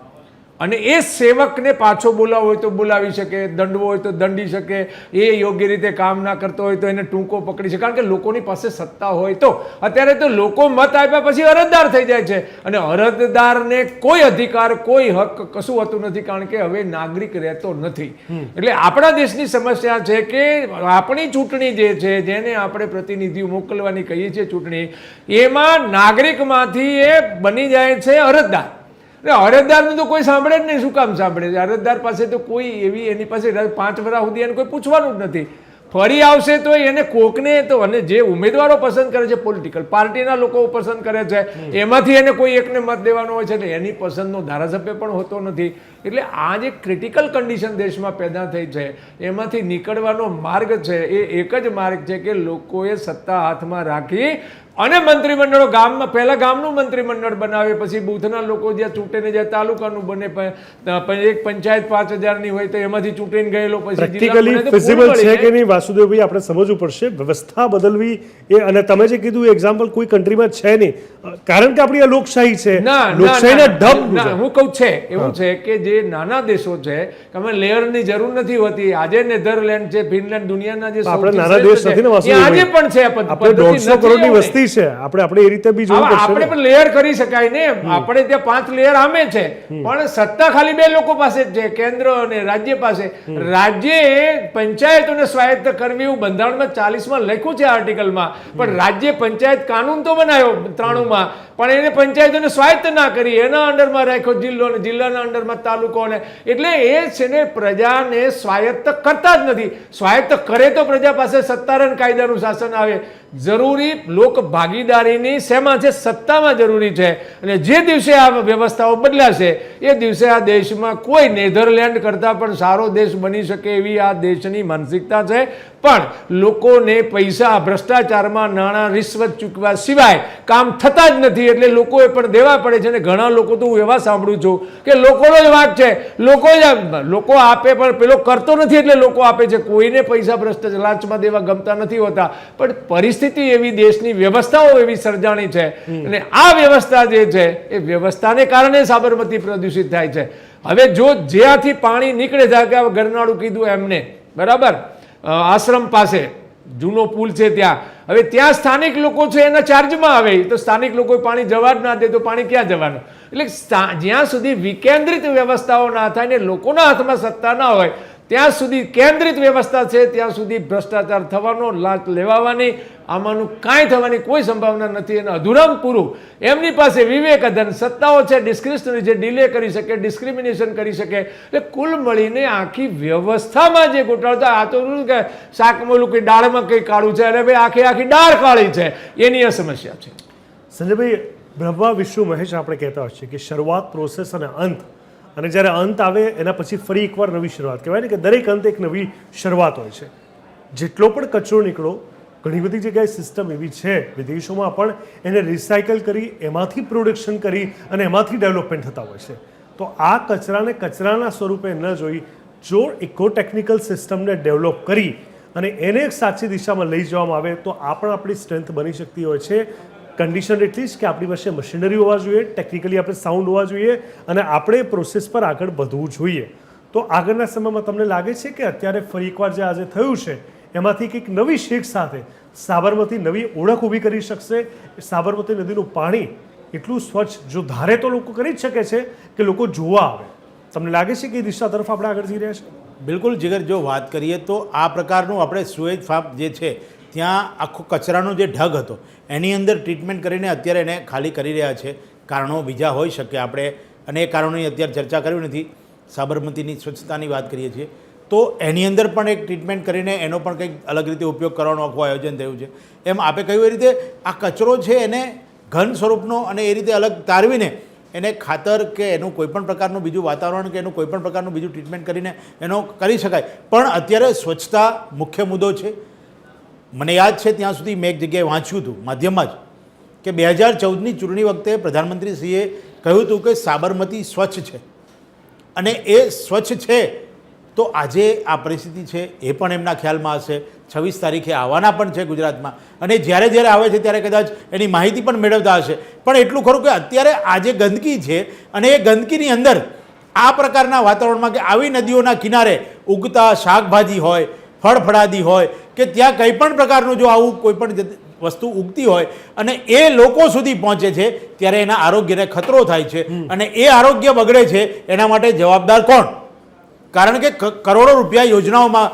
અને એ સેવકને પાછો બોલાવવો હોય તો બોલાવી શકે, દંડવો હોય તો દંડી શકે, એ યોગ્ય રીતે કામ ના કરતો હોય તો એને ટૂંકો પકડી શકે. કારણ કે લોકોની પાસે સત્તા હોય તો. અત્યારે તો લોકો મત આપ્યા પછી અરજદાર થઈ જાય છે અને અરજદારને કોઈ અધિકાર, કોઈ હક કશું હોતું નથી, કારણ કે હવે નાગરિક રહેતો નથી. એટલે આપણા દેશની સમસ્યા છે કે આપણી ચૂંટણી જે છે, જેને આપણે પ્રતિનિધિઓ મોકલવાની કહીએ છીએ ચૂંટણી, એમાં નાગરિકમાંથી એ બની જાય છે અરજદાર. અરજદારનું તો કોઈ સાંભળે જ નહીં. શું કામ સાંભળે છે? અરજદાર પાસે તો કોઈ એની પાસે 5 વર્ષ સુધી એને કોઈ પૂછવાનું જ નથી. ફરી આવશે તો એને કોકને તો, અને જે ઉમેદવારો પસંદ કરે છે પોલિટિકલ પાર્ટીના લોકો પસંદ કરે છે એમાંથી એને કોઈ એકને મત દેવાનો હોય છે એટલે એની પસંદનો ધારાસભ્ય પણ હોતો નથી. એટલે આ જે ક્રિટિકલ કન્ડિશન દેશમાં પેદા થઈ છે એમાંથી નીકળવાનો માર્ગ છે એ એક જ માર્ગ છે કે લોકોએ સત્તા હાથમાં રાખી અને મંત્રીમંડળો ગામમાં પહેલા ગામનું મંત્રીમંડળ બનાવે, પછી બૂથના લોકો જ્યાં ચૂંટીને જ્યાં તાલુકાનું બને, એક પંચાયત 5000ની હોય તો એમાંથી ચૂંટીને ગયેલો પછી પ્રેક્ટિકલી ફિઝિબલ છે કે નહીં વાસુદેવભાઈ આપણે સમજવું પડશે. વ્યવસ્થા બદલવી એ, અને તમે જે કીધું એક્ઝામ્પલ કોઈ કન્ટ્રીમાં છે નહીં, કારણ કે આપણી આ લોકશાહી છે, લોકશાહીના ઢબ. હું કહું છે એવું છે કે જે નાના દેશો છે અમે લેયરની જરૂર નથી હોતી. આજે નેધરલેન્ડ છે, ફિનલેન્ડ, દુનિયાના જે આપણે નાના દેશ નથી ને આજે પણ છે. આપણે 150 કરોડની વસ્તી છે, આપણે એ રીતે બી જોવું પડશે. આપણે પણ લેયર કરી શકાય ને. આપણે ત્યાં 5 લેયર આમે છે પણ સત્તા ખાલી 2 લોકો પાસે જ છે, કેન્દ્ર અને રાજ્ય પાસે. રાજ્યે પંચાયતોને સ્વાયત્ત કરવી એવું બંધારણમાં 40માં લખ્યું છે આર્ટિકલમાં, પણ રાજ્ય પંચાયત કાનૂન તો બનાવ્યો 93માં, પણ એને પંચાયતોને સ્વાયત્ત ના કરી, એના અંડરમાં રાખ્યો જિલ્લો અને જિલ્લાના અંડરમાં તાલુકોને. એટલે એ છે ને પ્રજાને સ્વાયત્ત કરતા જ નથી. સ્વાયત્ત કરે તો પ્રજા પાસે સત્તા અને કાયદાનું શાસન આવે. જરૂરી લોક ભાગીદારીની શેમાં છે? સત્તામાં જરૂરી છે. અને જે દિવસે આ વ્યવસ્થાઓ બદલાશે એ દિવસે આ દેશમાં કોઈ નેધરલેન્ડ કરતાં પણ સારો દેશ બની શકે એવી આ દેશની માનસિકતા છે. પણ લોકોને પૈસા ભ્રષ્ટાચારમાં નાણાં રિશ્વત ચૂકવા સિવાય કામ થતા જ નથી. એટલે લોકોએ પણ દેવા પડે છે. અને ઘણા લોકો તો હું એવા સાંભળું છું કે લોકોનો જ વાંક છે, લોકો આપે પણ પેલો કરતો નથી એટલે લોકો આપે છે. કોઈને પૈસા ભ્રષ્ટાચાર લાંચમાં દેવા ગમતા નથી હોતા, પણ પરિસ્થિતિ એવી, દેશની વ્યવસ્થાઓ એવી સર્જાણી છે. અને આ વ્યવસ્થા જે છે એ વ્યવસ્થાને કારણે સાબરમતી પ્રદૂષિત થાય છે. હવે જો જ્યાંથી પાણી નીકળે છે, કે ગરનાળું કીધું એમને, બરાબર, આશ્રમ પાસે જૂનો પુલ છે ત્યાં, હવે ત્યાં સ્થાનિક લોકો છે એના ચાર્જમાં આવે, તો સ્થાનિક લોકો પાણી જવા જ ના દે તો પાણી ક્યાં જવાનું? એટલે જ્યાં સુધી વિકેન્દ્રિત વ્યવસ્થાઓ ના થાય ને લોકોના હાથમાં સત્તા ના હોય ત્યાં સુધી કેન્દ્રિત વ્યવસ્થા છે ત્યાં સુધી ભ્રષ્ટાચાર થવાનો, લાંચ લેવાની, આમાંનું કાંઈ થવાની કોઈ સંભાવના નથી. અને અધૂરામ પૂરું એમની પાસે વિવેક ધન સત્તાઓ છે, ડિસ્ક્રિશનરી છે, ડિલે કરી શકે, ડિસ્ક્રિમિનેશન કરી શકે. એટલે કુલ મળીને આખી વ્યવસ્થામાં જે ગોટાળો થાય, આ તો શું કે શાકમાં ઓલું કંઈ દાળમાં કંઈ કાળું છે, અને ભાઈ આખી દાળ કાળી છે, એની આ સમસ્યા છે. સંજયભાઈ, બ્રહ્મા વિષ્ણુ મહેશ આપણે કહેતા હોય છે કે શરૂઆત, પ્રોસેસ અને અંત, અને જ્યારે અંત આવે એના પછી ફરી એકવાર નવી શરૂઆત. કહેવાય ને કે દરેક અંત એક નવી શરૂઆત હોય છે. જેટલો પણ કચરો નીકળો, ઘણી બધી જગ્યાએ સિસ્ટમ એવી છે, વિદેશોમાં પણ એને રિસાયકલ કરી, એમાંથી પ્રોડક્શન કરી અને એમાંથી ડેવલપમેન્ટ થતા હોય છે. તો આ કચરાને કચરાના સ્વરૂપે ન જોઈ, જો ઇકો ટેકનિકલ સિસ્ટમને ડેવલપ કરી અને એને એક સાચી દિશામાં લઈ જવામાં આવે તો આ પણ આપણી સ્ટ્રેન્થ બની શકતી હોય છે. કન્ડિશન એટલી જ કે આપણી પાસે મશીનરી હોવા જોઈએ, ટેકનિકલી આપણે સાઉન્ડ હોવા જોઈએ અને આપણે પ્રોસેસ પર આગળ વધવું જોઈએ. તો આગળના સમયમાં તમને લાગે છે કે અત્યારે ફરી એકવાર જે આજે થયું છે એમાંથી કંઈક નવી શીખ સાથે સાબરમતી નવી ઓળખ ઊભી કરી શકશે? સાબરમતી નદીનું પાણી એટલું સ્વચ્છ જો ધારે તો લોકો કરી જ શકે છે કે લોકો જોવા આવે. તમને લાગે છે કે એ દિશા તરફ આપણે આગળ જઈ રહ્યા છીએ? બિલકુલ જીગર, જો વાત કરીએ તો આ પ્રકારનું આપણે સુએજ ફાર્મ જે છે ત્યાં આખો કચરાનો જે ઢગ હતો એની અંદર ટ્રીટમેન્ટ કરીને અત્યારે એને ખાલી કરી રહ્યા છે. કારણો બીજા હોઈ શકે, આપણે અને એ કારણોની અત્યારે ચર્ચા કરવી નથી. સાબરમતીની સ્વચ્છતાની વાત કરીએ છીએ તો એની અંદર પણ એક ટ્રીટમેન્ટ કરીને એનો પણ કંઈક અલગ રીતે ઉપયોગ કરવાનું આખું આયોજન થયું છે. એમ આપે કહ્યું એ રીતે આ કચરો છે એને ઘન સ્વરૂપનો અને એ રીતે અલગ તારવીને એને ખાતર કે એનું કોઈપણ પ્રકારનું બીજું વાતાવરણ કે એનું કોઈપણ પ્રકારનું બીજું ટ્રીટમેન્ટ કરીને એનો કરી શકાય. પણ અત્યારે સ્વચ્છતા મુખ્ય મુદ્દો છે. મને યાદ છે ત્યાં સુધી મેં એક જગ્યાએ વાંચ્યું હતું માધ્યમમાં જ કે 2014ની ચૂંટણી વખતે પ્રધાનમંત્રીશ્રીએ કહ્યું હતું કે સાબરમતી સ્વચ્છ છે, અને એ સ્વચ્છ છે તો આજે આ પરિસ્થિતિ છે એ પણ એમના ખ્યાલમાં હશે. 26 તારીખે આવવાના પણ છે ગુજરાતમાં, અને જ્યારે જ્યારે આવે છે ત્યારે કદાચ એની માહિતી પણ મેળવતા હશે. પણ એટલું ખરું કે અત્યારે આ જે ગંદકી છે અને એ ગંદકીની અંદર આ પ્રકારના વાતાવરણમાં કે આવી નદીઓના કિનારે ઉગતા શાકભાજી હોય, ફળફળાદી હોય કે ત્યાં કંઈ પણ પ્રકારનું જો આવું કોઈ પણ વસ્તુ ઉગતી હોય અને એ લોકો સુધી પહોંચે છે ત્યારે એના આરોગ્યને ખતરો થાય છે. અને એ આરોગ્ય બગડે છે એના માટે જવાબદાર કોણ? કારણ કે કરોડો રૂપિયા યોજનાઓમાં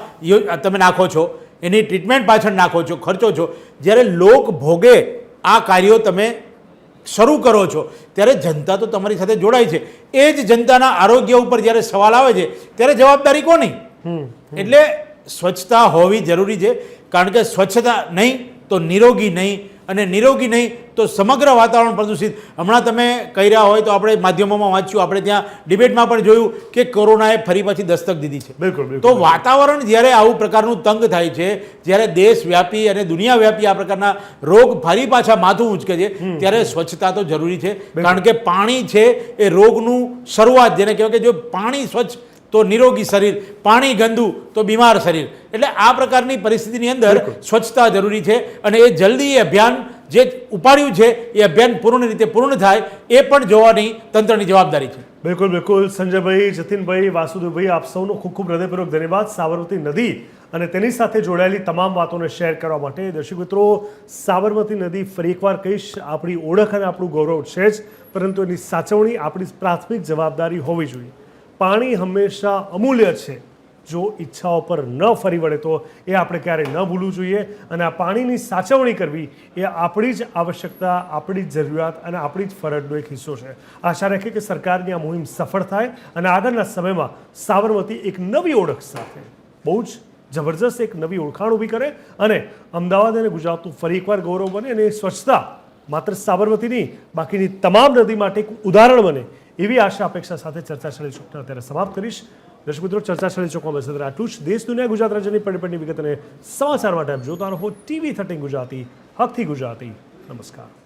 તમે નાખો છો, એની ટ્રીટમેન્ટ પાછળ નાખો છો, ખર્ચો છો. જ્યારે લોક ભોગે આ કાર્યો તમે શરૂ કરો છો ત્યારે જનતા તો તમારી સાથે જોડાય છે. એ જ જનતાના આરોગ્ય ઉપર જ્યારે સવાલ આવે છે ત્યારે જવાબદારી કોની? એટલે સ્વચ્છતા હોવી જરૂરી છે, કારણ કે સ્વચ્છતા નહીં તો નિરોગી નહીં, અને નિરોગી નહીં તો સમગ્ર વાતાવરણ પ્રદૂષિત. હમણાં તમે કહી રહ્યા હોય તો આપણે માધ્યમોમાં વાંચ્યું, આપણે ત્યાં ડિબેટમાં પણ જોયું કે કોરોનાએ ફરી પાછી દસ્તક દીધી છે. બિલકુલ, બિલકુલ. તો વાતાવરણ જ્યારે આવું પ્રકારનું તંગ થાય છે, જ્યારે દેશવ્યાપી અને દુનિયાવ્યાપી આ પ્રકારના રોગ ફરી પાછા માથું ઊંચકે છે, ત્યારે સ્વચ્છતા તો જરૂરી છે. કારણ કે પાણી છે એ રોગનું શરૂઆત, જેને કહેવાય કે જો પાણી સ્વચ્છ તો નિરોગી શરીર, પાણી ગંદુ તો બીમાર શરીર. એટલે આ પ્રકારની પરિસ્થિતિની અંદર સ્વચ્છતા જરૂરી છે, અને એ જલ્દી એ અભિયાન જે ઉપાડ્યું છે એ અભિયાન પૂર્ણ રીતે પૂર્ણ થાય એ પણ જોવાની તંત્રની જવાબદારી છે. બિલકુલ, બિલકુલ. સંજયભાઈ, જતીનભાઈ, વાસુદેવભાઈ, આપ સૌનો ખૂબ ખૂબ હૃદયપૂર્વક ધન્યવાદ સાબરમતી નદી અને તેની સાથે જોડાયેલી તમામ વાતોને શેર કરવા માટે. દર્શક મિત્રો, સાબરમતી નદી ફરી એકવાર કહીશ, આપણી ઓળખ અને આપણું ગૌરવ છે જ, પરંતુ એની સાચવણી આપણી પ્રાથમિક જવાબદારી હોવી જોઈએ. પાણી હંમેશા અમૂલ્ય છે. જો ઈચ્છાઓ પર ન ફરી વળે તો એ આપણે ક્યારેય ન ભૂલવું જોઈએ, અને આ પાણીની સાચવણી કરવી એ આપણી જ આવશ્યકતા, આપણી જ જરૂરિયાત અને આપણી જ ફરજનો એક હિસ્સો છે. આશા રાખીએ કે સરકારની આ મુહિમ સફળ થાય અને આગળના સમયમાં સાબરમતી એક નવી ઓળખ સાથે બહુ જ જબરજસ્ત એક નવી ઓળખાણ ઊભી કરે અને અમદાવાદ અને ગુજરાતનું ફરી એકવાર ગૌરવ બને, અને સ્વચ્છતા માત્ર સાબરમતીની બાકીની તમામ નદી માટે એક ઉદાહરણ બને, એવી આશા અપેક્ષા સાથે ચર્ચાશળી ચોકને અત્યારે સમાપ્ત કરીશ. દર્શક મિત્રો, ચર્ચાશળી ચોકમાં બસ આટલું જ. દેશ દુનિયા ગુજરાત રાજ્યની પળની વિગત અને સમાચાર માટે આપ જોતા રહો TV13 ગુજરાતી, હકથી ગુજરાતી. નમસ્કાર.